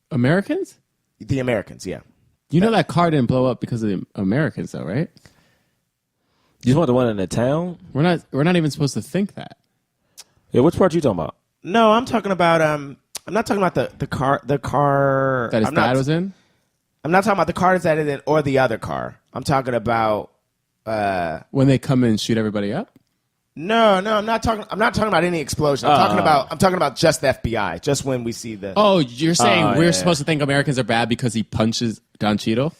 Americans? The Americans, yeah. You know that car didn't blow up because of the Americans, though, right? You just want the one in the town? We're not even supposed to think that. Yeah, which part you talking about? No, I'm talking about I'm not talking about the car that his dad was in. I'm not talking about the car that is in or the other car. I'm talking about when they come in and shoot everybody up. No, I'm not talking about any explosion. I'm talking about just the FBI. Just when we see the. Oh, you're saying we're supposed to think Americans are bad because he punches Don Cheadle?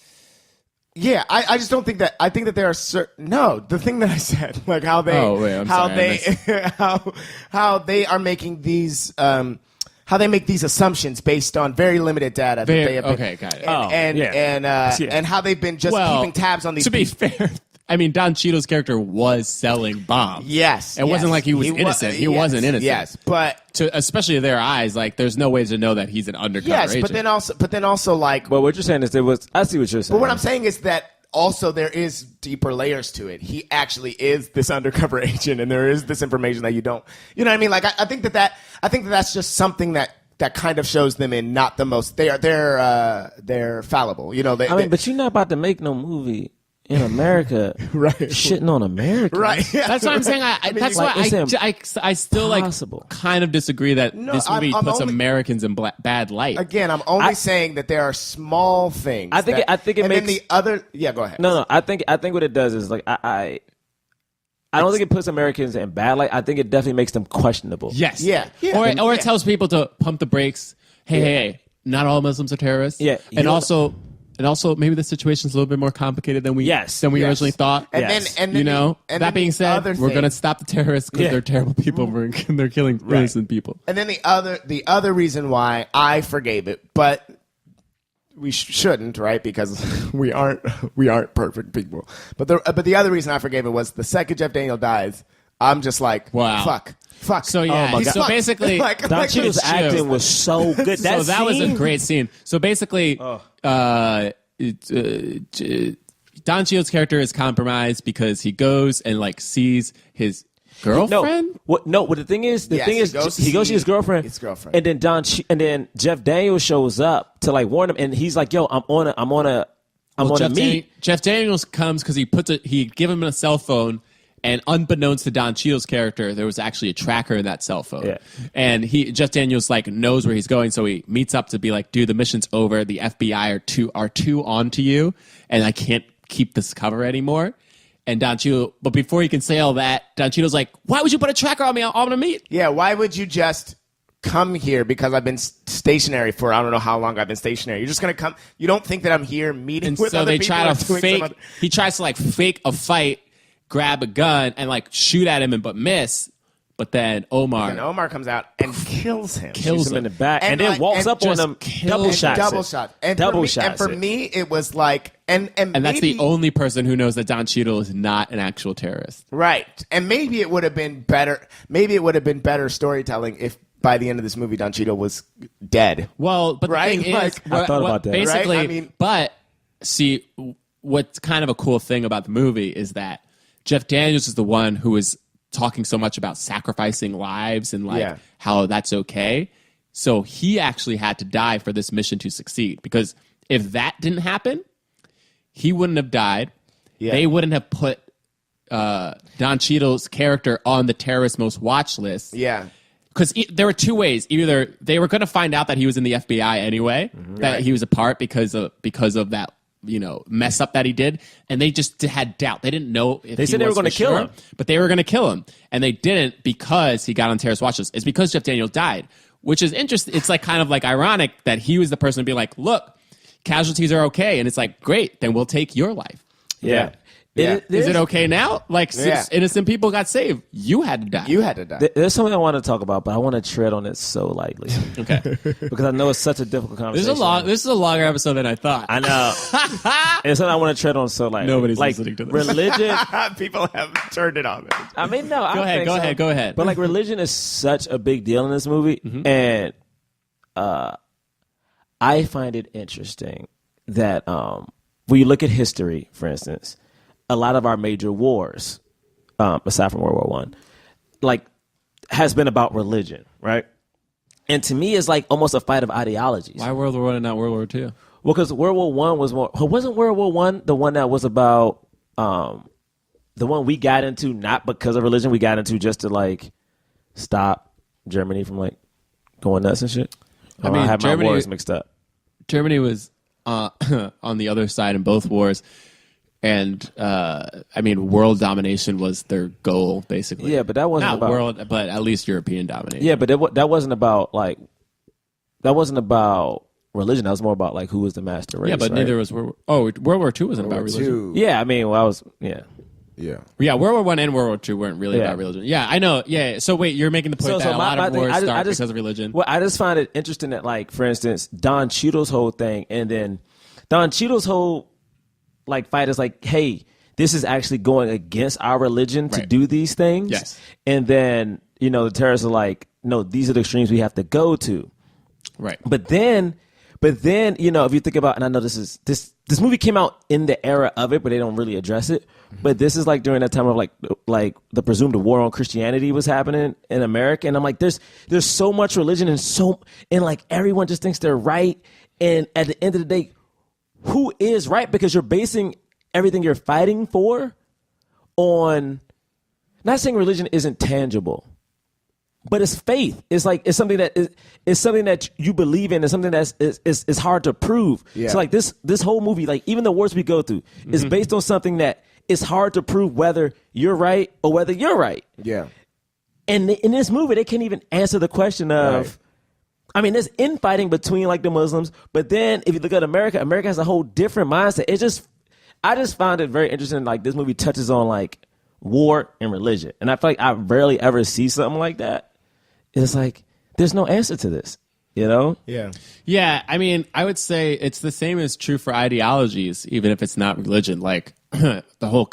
Yeah, I just don't think that. I think that there are certain. No, the thing that I said, like how they, how they are making these, how they make these assumptions based on very limited data. That they have been, okay, got it. And how they've been just keeping tabs on these. To be fair. I mean, Don Cheadle's character was selling bombs. Yes. It wasn't like he was innocent. He wasn't innocent. Yes, but especially in their eyes, like there's no way to know that he's an undercover agent. but then also like. But what you're saying is I see what you're saying. But what I'm saying is that also there is deeper layers to it. He actually is this undercover agent, and there is this information that you don't. You know what I mean? Like I think that's just something that kind of shows them in not the most. They're fallible. You know. But you're not about to make no movie in America, right? Shitting on America, right? That's what I'm saying. That's why I still kind of disagree that this movie puts Americans in bad light. Again, I'm only saying that there are small things. I think it makes then the other. Yeah, go ahead. No. I think what it does is like I don't think it puts Americans in bad light. I think it definitely makes them questionable. Yes. Yeah. Or it tells people to pump the brakes. Hey, not all Muslims are terrorists. Yeah. And also, and also maybe the situation's a little bit more complicated than we originally thought. And Yes. then you know, and that being said, we're going to stop the terrorists because they're terrible people and they're killing innocent people. And then the other reason why I forgave it, but we shouldn't, right? Because we aren't perfect people. But the other reason I forgave it was the second Jeff Daniels dies, I'm just like, wow, fuck. So yeah, so basically, Don Cheadle's acting was so good. That was a great scene. So basically, Don Cheadle's character is compromised because he goes and like sees his girlfriend. What the thing is, he goes see his girlfriend. And then Jeff Daniels shows up to like warn him, and he's like, "Yo, I'm on a meet." Jeff Daniels comes because he gave him a cell phone. And unbeknownst to Don Cheadle's character, there was actually a tracker in that cell phone. Yeah. And Jeff Daniels like knows where he's going, so he meets up to be like, dude, the mission's over. The FBI are too onto you, and I can't keep this cover anymore. And Don Cheadle, but before he can say all that, Don Cheadle's like, why would you put a tracker on me? I'm gonna meet. Yeah, why would you just come here because I've been stationary for I don't know how long I've been stationary. You're just gonna come. You don't think that I'm here meeting with so other they people? try to fake. He tries to like fake a fight. Grab a gun and like shoot at him but miss. But then Omar comes out and kills him. Kills him in the back. And then walks up on him. Double shot. And for me, it was like and that's the only person who knows that Don Cheadle is not an actual terrorist. Right. And maybe it would have been better. Maybe it would have been better storytelling if by the end of this movie Don Cheadle was dead. Well, but right? the thing is, I thought about that. Basically, right? I mean, but see, what's kind of a cool thing about the movie is that Jeff Daniels is the one who is talking so much about sacrificing lives and like how that's okay. So he actually had to die for this mission to succeed. Because if that didn't happen, he wouldn't have died. Yeah. They wouldn't have put Don Cheadle's character on the terrorist most watch list. Yeah. Because there were two ways. Either they were going to find out that he was in the FBI anyway, that he was a part because of that, mess up that he did, and they just had doubt. They didn't know if they said they were going to kill him, but they were going to kill him, and they didn't because he got on terrorist watch list. It's because Jeff Daniels died, which is interesting. It's like kind of like ironic that he was the person to be like, "Look, casualties are okay," and it's like, "Great, then we'll take your life." Yeah. Is it okay now? Like, since innocent people got saved, you had to die. There's something I want to talk about, but I want to tread on it so lightly. Okay. Because I know it's such a difficult conversation. This is a longer episode than I thought. I know. It's something I want to tread on so lightly. Nobody's listening to this. Religion. People have turned it on. I mean, no. Go ahead. But like, religion is such a big deal in this movie, and I find it interesting that when you look at history, for instance, a lot of our major wars, aside from World War I, like, has been about religion, right? And to me, it's like almost a fight of ideologies. Why World War I and not World War II? Well, because World War I was more. Wasn't World War I the one that was about the one we got into not because of religion? We got into just to like stop Germany from like going nuts and shit. I have my wars mixed up. Germany was on the other side in both wars. And world domination was their goal, basically. Yeah, but that wasn't not about world, but at least European domination. Yeah, but that wasn't about religion. That was more about like who was the master race. Yeah, but neither was World War II wasn't about religion. Yeah, Yeah, World War I and World War II weren't really about religion. Yeah, I know. Yeah, so wait, you're making the point that a lot of wars start because of religion. Well, I just find it interesting that, like, for instance, Don Cheadle's whole thing, and then Don Cheadle's whole like fight is like, hey, this is actually going against our religion to do these things. Yes. And then, the terrorists are like, no, these are the extremes we have to go to. Right. But then, if you think about, and I know this movie came out in the era of it, but they don't really address it. Mm-hmm. But this is like during that time of like the presumed war on Christianity was happening in America. And I'm like, there's so much religion and like everyone just thinks they're right. And at the end of the day, who is right? Because you're basing everything you're fighting for on, not saying religion isn't tangible, but it's faith. It's like, it's something that you believe in. It's something that's it's hard to prove. Yeah. So like this whole movie, like even the wars we go through is based on something that it's hard to prove whether you're right or whether you're right. Yeah. And in this movie, they can't even answer the question of, I mean, there's infighting between like the Muslims, but then if you look at America, America has a whole different mindset. I just found it very interesting. Like this movie touches on like war and religion, and I feel like I rarely ever see something like that. It's like there's no answer to this, you know? Yeah. Yeah, I mean, I would say it's the same as true for ideologies, even if it's not religion. Like the whole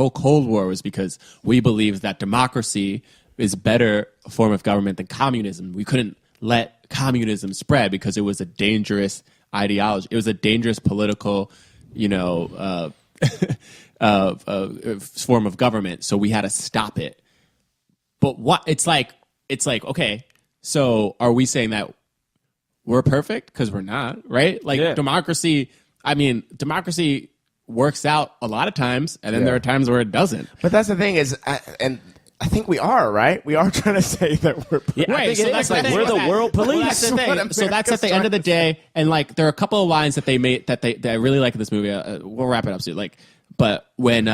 Cold War was because we believed that democracy is better form of government than communism. We couldn't let communism spread because it was a dangerous ideology. It was a dangerous political, form of government. So we had to stop it. But what it's like, okay, so are we saying that we're perfect? Because we're not, right? Like democracy works out a lot of times, and then there are times where it doesn't. But that's the thing is, and I think we are, right? We are trying to say that we're perfect. Yeah, right, so that's like we're the world police. That's the thing. So that's at the end of the day, and like there are a couple of lines that they made that I really like in this movie. We'll wrap it up soon. Like, but when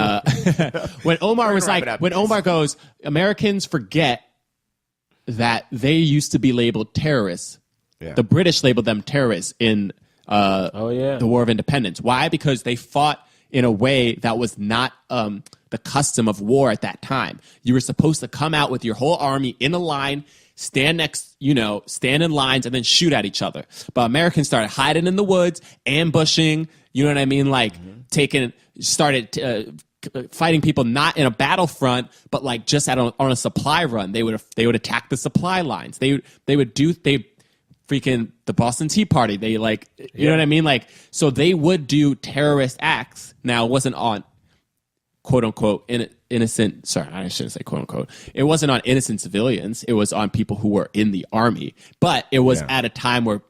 when Omar was like, when Omar goes, Americans forget that they used to be labeled terrorists. Yeah. The British labeled them terrorists in the War of Independence. Why? Because they fought in a way that was not the custom of war at that time. You were supposed to come out with your whole army in a line, stand in lines, and then shoot at each other. But Americans started hiding in the woods, ambushing. You know what I mean? Like started fighting people not in a battlefront, but like just on a supply run. They would attack the supply lines. They freaking the Boston Tea Party. They like, you know what I mean? Like, so they would do terrorist acts. Now, it wasn't on quote unquote innocent. Sorry, I shouldn't say quote unquote. It wasn't on innocent civilians. It was on people who were in the army. But it was at a time where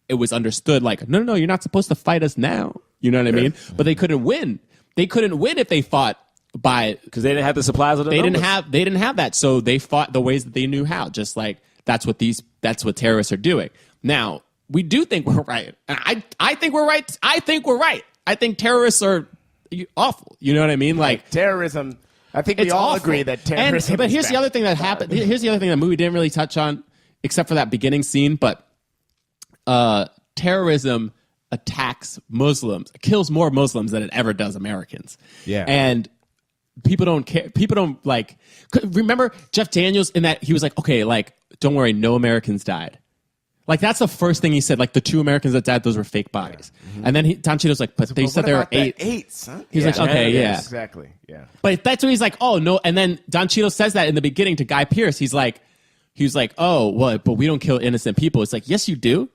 it was understood like, no, you're not supposed to fight us now. You know what I mean? But they couldn't win. They couldn't win if they fought because they didn't have the supplies. They didn't have that. So they fought the ways that they knew how. Just like that's what terrorists are doing. Now, we do think we're right. And I think we're right. I think we're right. I think terrorists are awful. You know what I mean? Like terrorism. I think we all agree that terrorism. But here's the other thing that happened. Here's the other thing that movie didn't really touch on, except for that beginning scene. But terrorism attacks Muslims, kills more Muslims than it ever does Americans. Yeah. And people don't care. People don't like. Remember Jeff Daniels in that he was like, okay, like don't worry, no Americans died. Like that's the first thing he said. Like the 2 Americans that died, those were fake bodies. Yeah. Mm-hmm. And then Don Cheadle's like, but they said there were 8. 8, son. He's like, okay, yeah, exactly, yeah. But that's what he's like. Oh no! And then Don Cheadle says that in the beginning to Guy Pearce. He was like, oh, well, but we don't kill innocent people. It's like, yes, you do.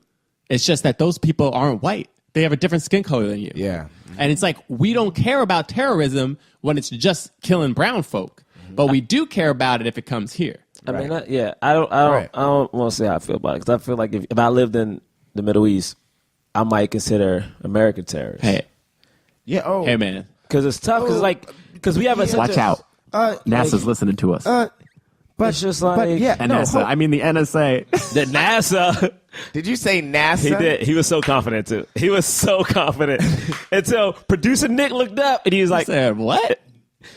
It's just that those people aren't white. They have a different skin color than you. Yeah. And it's like we don't care about terrorism when it's just killing brown folk, but we do care about it if it comes here. I mean, I don't want to say how I feel about it because I feel like if I lived in the Middle East, I might consider American terrorists. Hey, hey man, because it's tough. Because we have a watch out. NASA's listening to us. But it's just like NSA. I mean the NSA. The NASA. Did you say NASA? He did. He was so confident too. He was so confident until producer Nick looked up and he was like, "What?"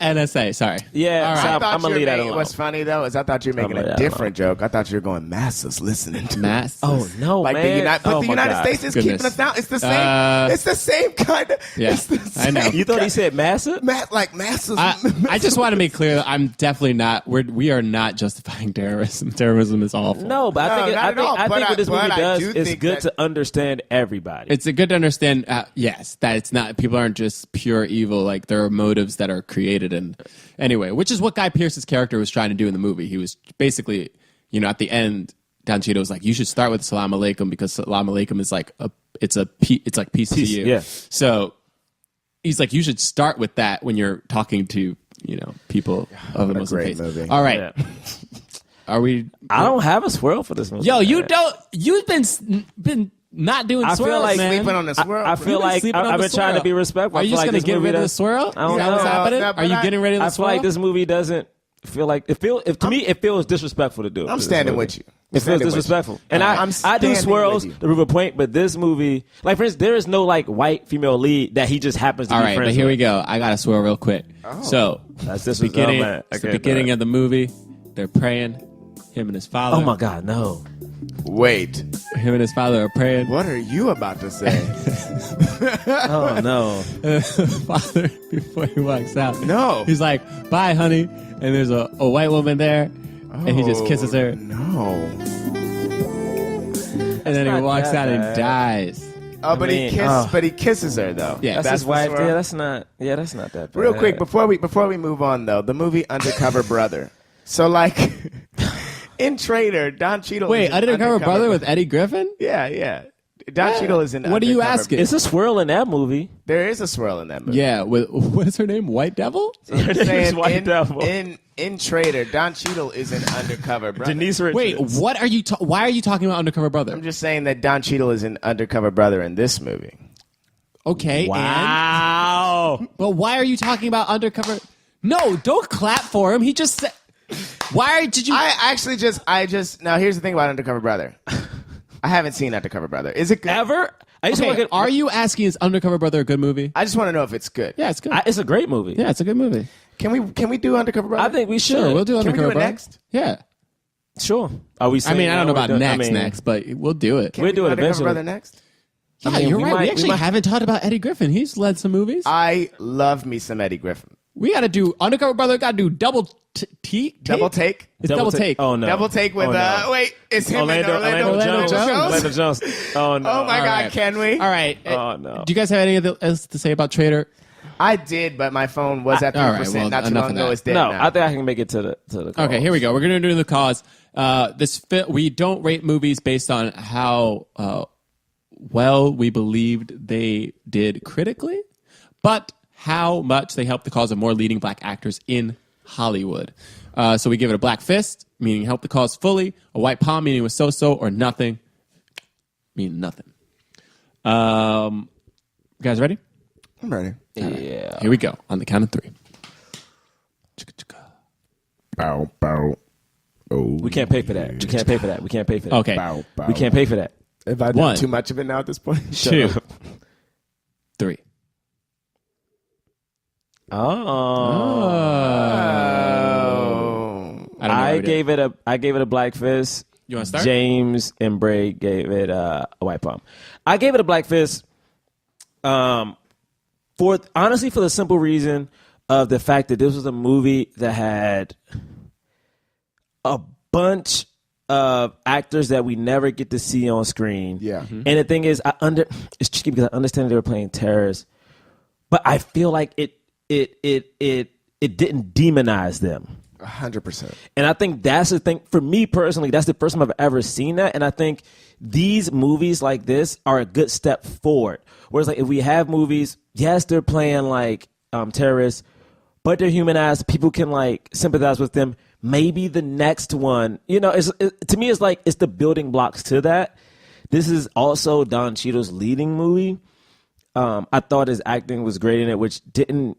NSA, sorry. Yeah, right. So I'm gonna leave that alone. What's funny though is I thought you were making a different joke. I thought you were going, NASA's listening to us. Oh no, like man! The United States is keeping us down. It's the same. It's the same kind of. Yeah, I know. You thought he said massa? Like masses. I just want to make clear. I'm definitely not. We are not justifying terrorism. Terrorism is awful. No, but I think what this movie does is good to understand everybody. It's good to understand. Yes, that it's not. People aren't just pure evil. Like there are motives that are created and. Anyway, which is what Guy Pearce's character was trying to do in the movie. He was basically, at the end, Don Cheadle was like, "You should start with Salam Alaikum because Salam Alaikum is like it's like peace to you." Yeah. So he's like, "You should start with that when you're talking to people of the Muslim faith." Movie. All right, are we? I don't have a swirl for this movie. Yo, you don't. You've been. Not doing swirls, I feel like sleeping on the swirl. I feel like I've been trying to be respectful. Are you just going to get rid of the swirl? I don't know. What's happening? Are you getting rid of the swirl? I feel like this movie doesn't feel like to me it feels disrespectful to do it. I'm standing with you. It feels disrespectful. And I do swirls to prove a point, but this movie, like for instance, there is no like white female lead that he just happens to be friends with. All right, but here we go. I got to swirl real quick. So that's this beginning. It's the beginning of the movie. They're praying. Him and his father. Oh my God, no. Wait, Him and his father are praying. what are you about to say? Oh no. Father, before he walks out, No. he's like, "Bye, honey," and there's a white woman there, and he just kisses her, No. and then he not walks that out and bad. dies. Oh, but mean, he kisses her though. Yeah. That's his the wife. swirl? Yeah, that's not that bad. Real quick before we move on though, the movie Undercover Brother. So like in Traitor, Don Cheadle. Wait, is an Undercover Brother with Eddie Griffin? Yeah. Don Cheadle is in. What are you Undercover asking? It's a swirl in that movie. There is a swirl in that movie. Yeah, with what is her name? White Devil? I'm name is saying White Devil. in Traitor, Don Cheadle is an Undercover Brother. Denise Richards. Wait, what are you? Why are you talking about Undercover Brother? I'm just saying that Don Cheadle is an Undercover Brother in this movie. Okay, Wow. but why are you talking about Undercover? No, don't clap for him. He just said. Did you? I just now here's the thing about Undercover Brother. I haven't seen Undercover Brother. Is it good? Ever? I used to work Okay, at, are you asking is Undercover Brother a good movie? I just want to know if it's good. Yeah, it's good. It's a great movie. Yeah, it's a good movie. Can we do Undercover Brother? I think we should. Sure, we'll do Can we Undercover do it Brother. next? Yeah. Sure. Are we? I mean, I don't know about next. next, but we'll do it. Can We'll we do it Undercover eventually. Brother next. Yeah, I mean, you're we right. might- we we actually might- haven't talked about Eddie Griffin. He's led some movies. I love me some Eddie Griffin. We got to do Undercover Brother. Got to do double take. Double take. It's double take. Oh no. Double take with Oh, no. wait, it's him Orlando and Jones. Jones. Orlando Jones. Oh no. Oh my All God, right. can we? All right. Oh, no. Do you guys have anything else to say about Traitor? I did, but my phone was at 3%. all right, well, not too enough long of ago. that. It's dead No, now. I think I can make it to the call. Okay, here we go. We're gonna do the cause. We don't rate movies based on how well we believed they did critically, but how much they helped the cause of more leading black actors in Hollywood. So we give it a black fist, meaning help the cause fully, a white palm, meaning it was so-so, or nothing, meaning nothing. You guys ready? I'm ready. Yeah. Here we go on the count of three. Bow, bow. Oh. We can't pay for that. We can't pay for that. We can't pay for that. Okay. Bow, bow. We can't pay for that. Have I done One. too much of it now at this point? 2, 3. Oh. I don't know I what we did. gave it a black fist. You wanna start? James and Bray gave it a white palm. I gave it a black fist. For the simple reason of the fact that this was a movie that had a bunch of actors that we never get to see on screen. Yeah. And the thing is, it's tricky because I understand they were playing terrorists, but I feel like it didn't demonize them. 100%. And I think that's the thing for me personally. That's the first time I've ever seen that, and I think these movies like this are a good step forward. Whereas, like, if we have movies, yes, they're playing like terrorists, but they're humanized. People can like sympathize with them. Maybe the next one, to me, it's like it's the building blocks to that. This is also Don Cheadle's leading movie. I thought his acting was great in it, which didn't.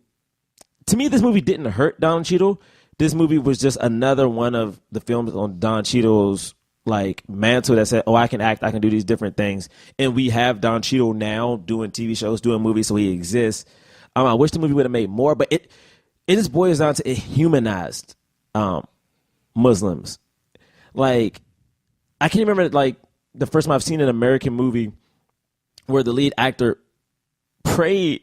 To me, this movie didn't hurt Don Cheadle. This movie was just another one of the films on Don Cheadle's like mantle that said, "Oh, I can act, I can do these different things." And we have Don Cheadle now doing TV shows, doing movies, so he exists. I wish the movie would have made more, but it just boils down to it humanized Muslims. Like, I can't remember like the first time I've seen an American movie where the lead actor prayed.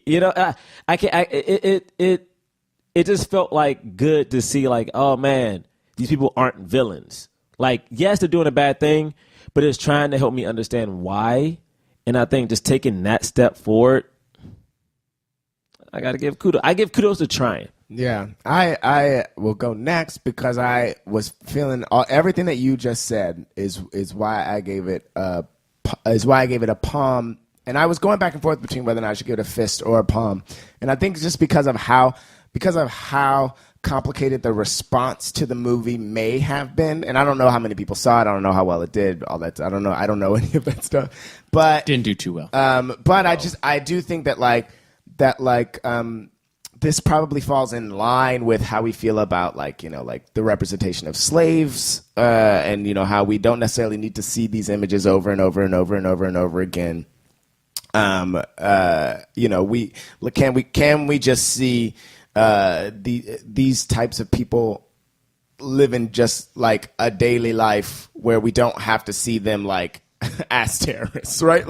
It just felt like good to see, like, oh man, these people aren't villains. Like, yes, they're doing a bad thing, but it's trying to help me understand why. And I think just taking that step forward, I gotta give kudos. I give kudos to trying. Yeah, I will go next because I was feeling everything that you just said is why I gave it a palm, and I was going back and forth between whether or not I should give it a fist or a palm, and I think just because of how complicated the response to the movie may have been, and I don't know how many people saw it, I don't know how well it did, all that, I don't know any of that stuff, but Didn't do too well. but I do think that this probably falls in line with how we feel about like the representation of slaves, and how we don't necessarily need to see these images over and over and over and over and over again. Can we just see these types of people living just like a daily life where we don't have to see them like as terrorists, right?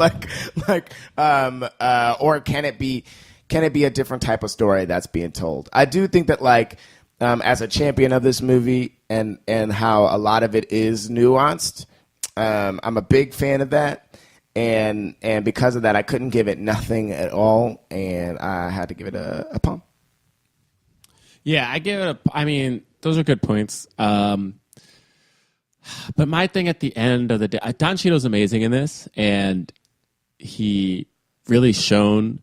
Or can it be a different type of story that's being told? I do think that like as a champion of this movie and how a lot of it is nuanced, I'm a big fan of that. And because of that, I couldn't give it nothing at all, and I had to give it a palm. Yeah, I give it I mean, those are good points. But my thing at the end of the day, Don Cheadle's amazing in this, and he really shined,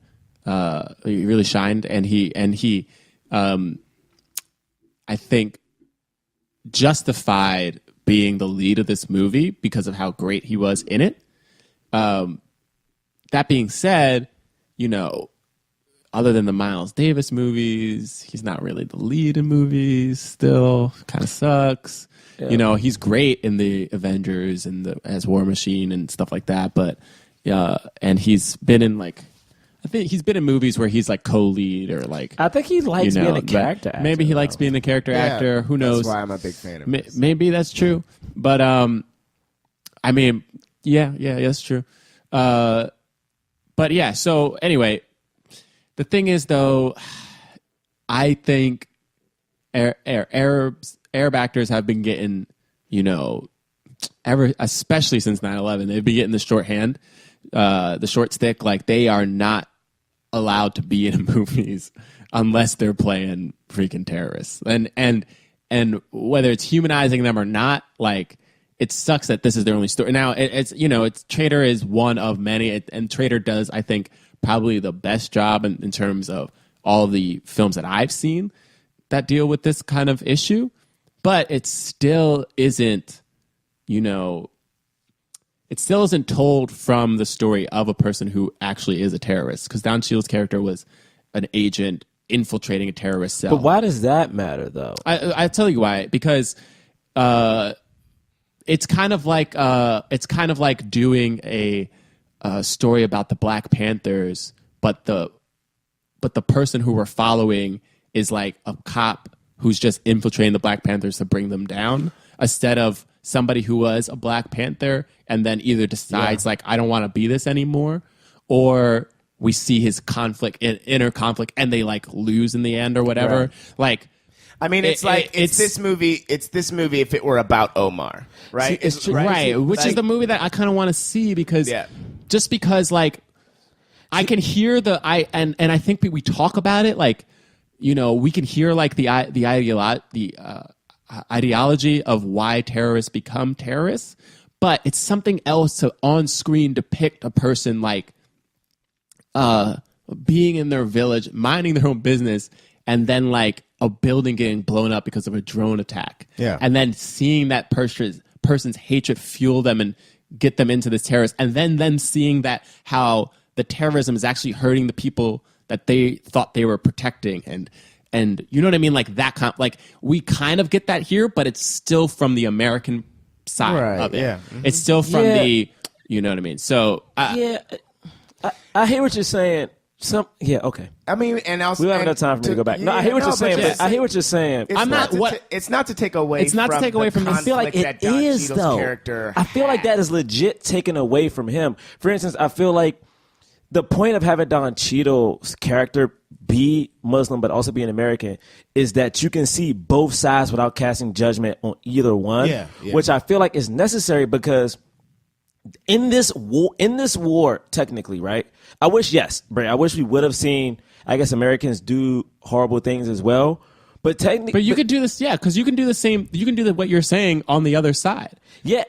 and he, I think, justified being the lead of this movie because of how great he was in it. That being said, you know, other than the Miles Davis movies, he's not really the lead in movies still. Kind of sucks. Yeah. You know, he's great in the Avengers and as War Machine and stuff like that. But and he's been in I think he's been in movies where he's like co-lead or like. I think he likes being a character actor. Maybe he likes being a character actor. Who knows? That's why I'm a big fan of this. Maybe that's true. But I mean, yeah, that's true. But yeah. So anyway, the thing is though, I think Arab actors have been getting, you know, especially since 9/11, they've been getting the shorthand, the short stick. Like they are not allowed to be in movies unless they're playing freaking terrorists. And whether it's humanizing them or not, like it sucks that this is their only story. Now it's you know, it's Traitor is one of many, and Traitor does, I think, probably the best job in terms of all the films that I've seen that deal with this kind of issue. But it still isn't, you know, it still isn't told from the story of a person who actually is a terrorist. Because Don Cheadle's character was an agent infiltrating a terrorist cell. But why does that matter, though? I tell you why. Because it's kind of like doing a story about the Black Panthers, but the person who we're following is like a cop who's just infiltrating the Black Panthers to bring them down, instead of somebody who was a Black Panther and then either decides like, I don't want to be this anymore, or we see his inner conflict and they like lose in the end or whatever. Right. Like, I mean, it's this movie if it were about Omar, right? It's true, right? Which is the movie that I kind of want to see because just because like I can hear and I think we talk about it like, you know, we can hear like the ideology of why terrorists become terrorists, but it's something else to on screen depict a person like being in their village, minding their own business, and then like a building getting blown up because of a drone attack. Yeah. And then seeing that person's hatred fuel them and get them into this terrorist, and then seeing that how the terrorism is actually hurting the people that they thought they were protecting, and you know what I mean, like that like we kind of get that here, but it's still from the American side of it. Yeah. Mm-hmm. It's still from the, you know what I mean. So I hear what you're saying. Okay. I mean, and also we don't have enough time for me to go back. No, I hear what you're saying. But I hear what you're saying. It's not to take away. It's not to take away from. I feel like it is though. I feel like that is legit taken away from him. For instance, I feel like the point of having Don Cheadle's character be Muslim but also be an American is that you can see both sides without casting judgment on either one, which I feel like is necessary because in this war, technically, right? I wish we would have seen, I guess, Americans do horrible things as well. But technically, but you could do this, because you can do the same. You can do what you're saying on the other side. Yeah,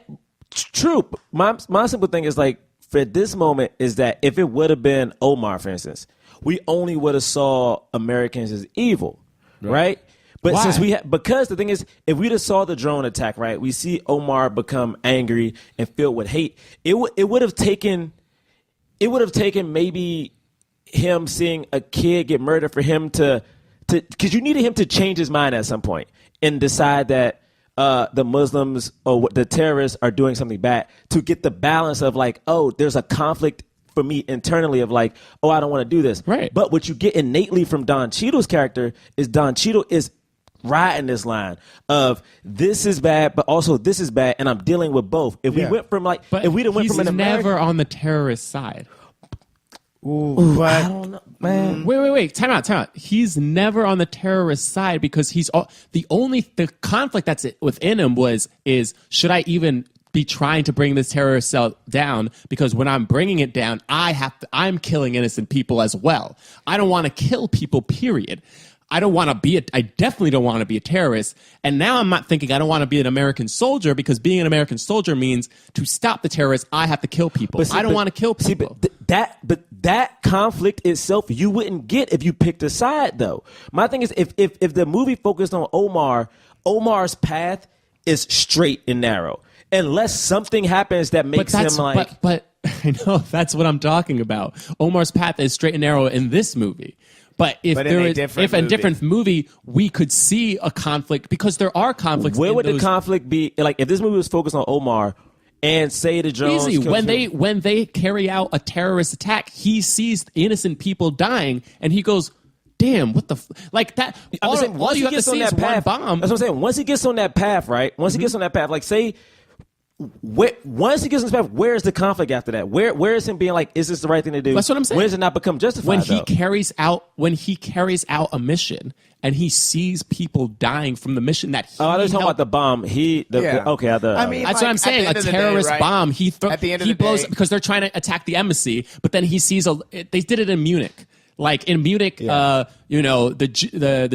true. My simple thing is like, for this moment, is that if it would have been Omar, for instance, we only would have saw Americans as evil, right? But why? Because the thing is, if we just saw the drone attack, right, we see Omar become angry and filled with hate. It would have taken maybe him seeing a kid get murdered for him to because you needed him to change his mind at some point and decide that the Muslims or the terrorists are doing something bad, to get the balance of like, oh, there's a conflict for me internally of like, oh, I don't want to do this. Right. But what you get innately from Don Cheadle's character is Don Cheadle is riding this line of this is bad, but also this is bad, and I'm dealing with both. If we went from But if we didn't went he's from an never American, on the terrorist side. I don't know, man. Wait. Time out. He's never on the terrorist side because the conflict that's within him is should I even be trying to bring this terrorist cell down? Because when I'm bringing it down, I'm killing innocent people as well. I don't want to kill people, period. I definitely don't want to be a terrorist. And now I'm not thinking I don't want to be an American soldier because being an American soldier means to stop the terrorists, I have to kill people. I don't want to kill people. But that conflict itself, you wouldn't get if you picked a side, though. My thing is, if the movie focused on Omar's path is straight and narrow. Unless something happens that makes him like... But I know, that's what I'm talking about. Omar's path is straight and narrow in this movie. But if a different movie, we could see a conflict because there are conflicts. Where would the conflict be? Like if this movie was focused on Omar and say to Jones, easy when they carry out a terrorist attack, he sees innocent people dying and he goes, "Damn, what the like that?" All you have to see is one bomb. That's what I'm saying. Once he gets on that path, right? Once he gets on that path, like say. Once he gets in this path, where is the conflict after that? Where is him being like, is this the right thing to do? That's what I'm saying. When does it not become justified? When he carries out a mission and he sees people dying from the mission that he I was talking about the bomb. that's what I'm saying. A terrorist bomb. He blows because they're trying to attack the embassy, but then he sees they did it in Munich. Like in Munich, the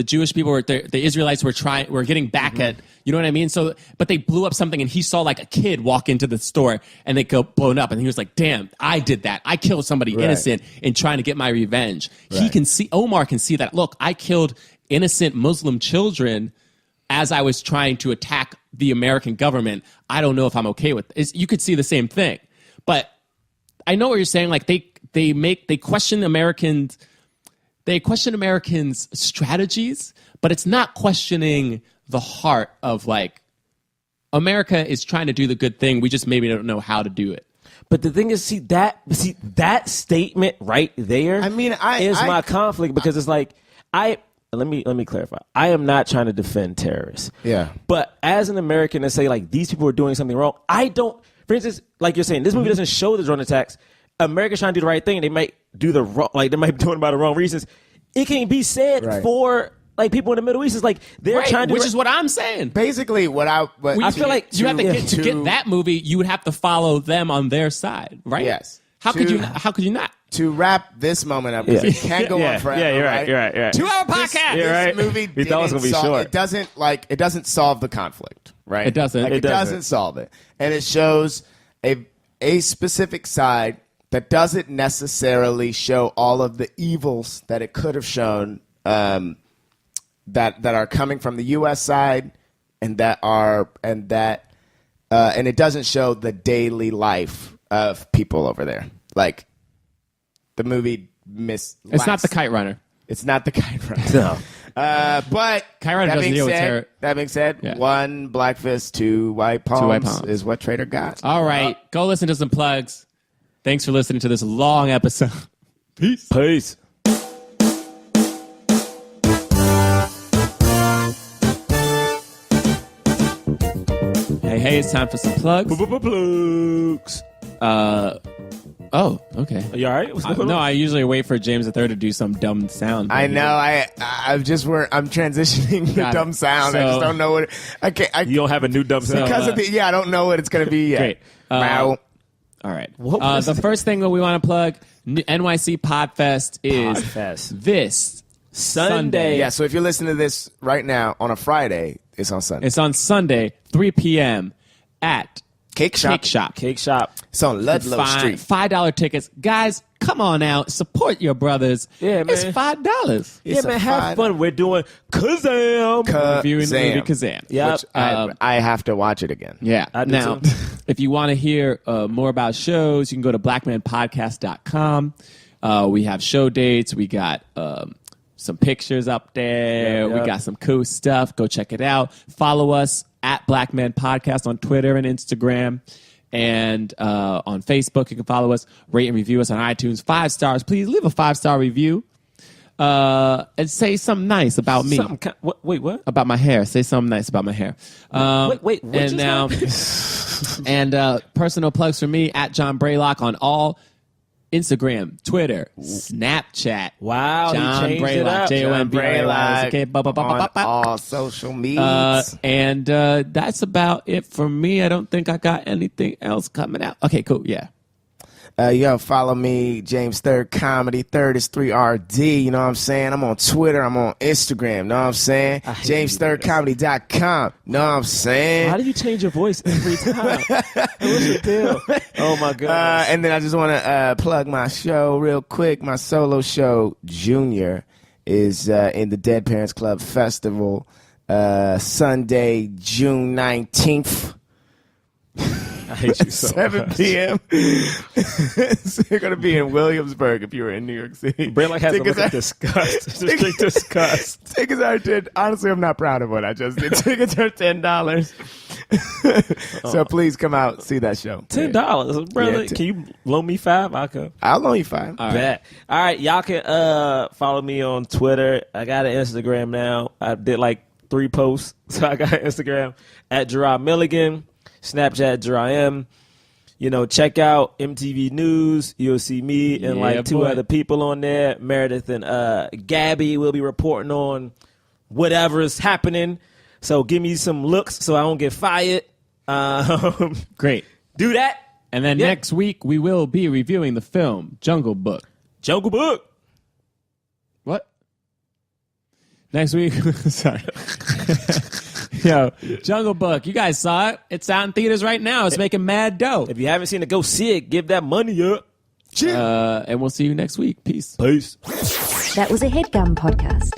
Jewish people the Israelites were getting back at, you know what I mean? So, but they blew up something and he saw like a kid walk into the store and they go blown up and he was like, "Damn, I did that. I killed somebody innocent in trying to get my revenge." Right. Omar can see that. Look, I killed innocent Muslim children as I was trying to attack the American government. I don't know if I'm okay with this. You could see the same thing, but I know what you're saying. Like they question Americans. They question Americans' strategies, but it's not questioning the heart of like America is trying to do the good thing. We just maybe don't know how to do it. But the thing is, see that statement right there. I mean, is my conflict because it's like let me clarify. I am not trying to defend terrorists. Yeah. But as an American to say like these people are doing something wrong, I don't. For instance, like you're saying, this movie doesn't show the drone attacks. America's trying to do the right thing. They might do the wrong, like they might be doing it by the wrong reasons. It can be said for like people in the Middle East. It's like they're trying to, which is what I'm saying. Basically, I feel like you have to get that movie. You would have to follow them on their side, right? Yes. How could you not? To wrap this moment up, because it can't go on forever. Yeah, you're right. You're right. 2-hour podcast. This movie we thought it was gonna be short. It doesn't solve the conflict, right? It doesn't. Like, it doesn't solve it, and it shows a specific side that doesn't necessarily show all of the evils that it could have shown that are coming from the U.S. side and it doesn't show the daily life of people over there. Like the movie It's not the Kite Runner. It's not the Kite Runner. No. But Kite Runner doesn't deal with terror. That being said, one black fist, two white palms is what Traitor got. All right, go listen to some plugs. Thanks for listening to this long episode. Peace. Hey, it's time for some plugs. Plugs. Oh, okay. Are you all right? No, I usually wait for James III to do some dumb sound. I know. I'm transitioning the dumb sound. I just don't know what. You don't have a new dumb sound because of I don't know what it's going to be yet. Great. All right. The first thing that we want to plug, NYC Podfest is this Sunday. Yeah, so if you're listening to this right now on a Friday, it's on Sunday. It's on Sunday, 3 p.m. at Cake Shop. It's on Ludlow Street. $5 tickets. Guys, come on out. Support your brothers. Yeah, man. It's $5. Yeah, man. Have fun. We're doing Kazam. Reviewing the movie Kazam. Yeah. I have to watch it again. Yeah. Now, if you want to hear more about shows, you can go to blackmanpodcast.com. We have show dates. We got some pictures up there. We got some cool stuff. Go check it out. Follow us at Black Man Podcast on Twitter and Instagram. And on Facebook, you can follow us, rate and review us on iTunes. 5 stars. Please leave a 5-star review. and say something nice about me. Wait, what? About my hair. Say something nice about my hair. Wait, what and now, and personal plugs for me at John Braylock on all Instagram, Twitter, Snapchat. Wow, John he changed it Braylock, up. Jon Okay, on all social media. and that's about it for me. I don't think I got anything else coming out. Okay, cool. Yeah. Follow me, James Third Comedy. Third is 3RD. You know what I'm saying? I'm on Twitter. I'm on Instagram. Know what I'm saying? JamesThirdComedy.com. Know what I'm saying? Why do you change your voice every time? What's the deal? Oh my god! And then I just want to plug my show real quick. My solo show, Junior, is in the Dead Parents Club Festival, Sunday, June 19th. I hate you so 7 p.m. So you're going to be in Williamsburg if you were in New York City. Braylock has a look of disgust. Just disgust. Tickets are honestly, I'm not proud of what I just did. Tickets are $10. So please come out, see that show. $10, brother. Yeah, can you loan me $5? I'll come. I'll loan you $5. All right. All right, y'all can follow me on Twitter. I got an Instagram now. I did like 3 posts, so I got an Instagram at Jerah Milligan. Snapchat Jerah. Check out MTV News. You'll see me and like 2 other people on there. Meredith and Gabby will be reporting on whatever is happening. So give me some looks so I don't get fired. Great. Do that. And then next week we will be reviewing the film Jungle Book. Jungle Book. What? Next week? Sorry. Yo, Jungle Book. You guys saw it. It's out in theaters right now. It's making mad dough. If you haven't seen it, go see it. Give that money up. And we'll see you next week. Peace. Peace. That was a HeadGum podcast.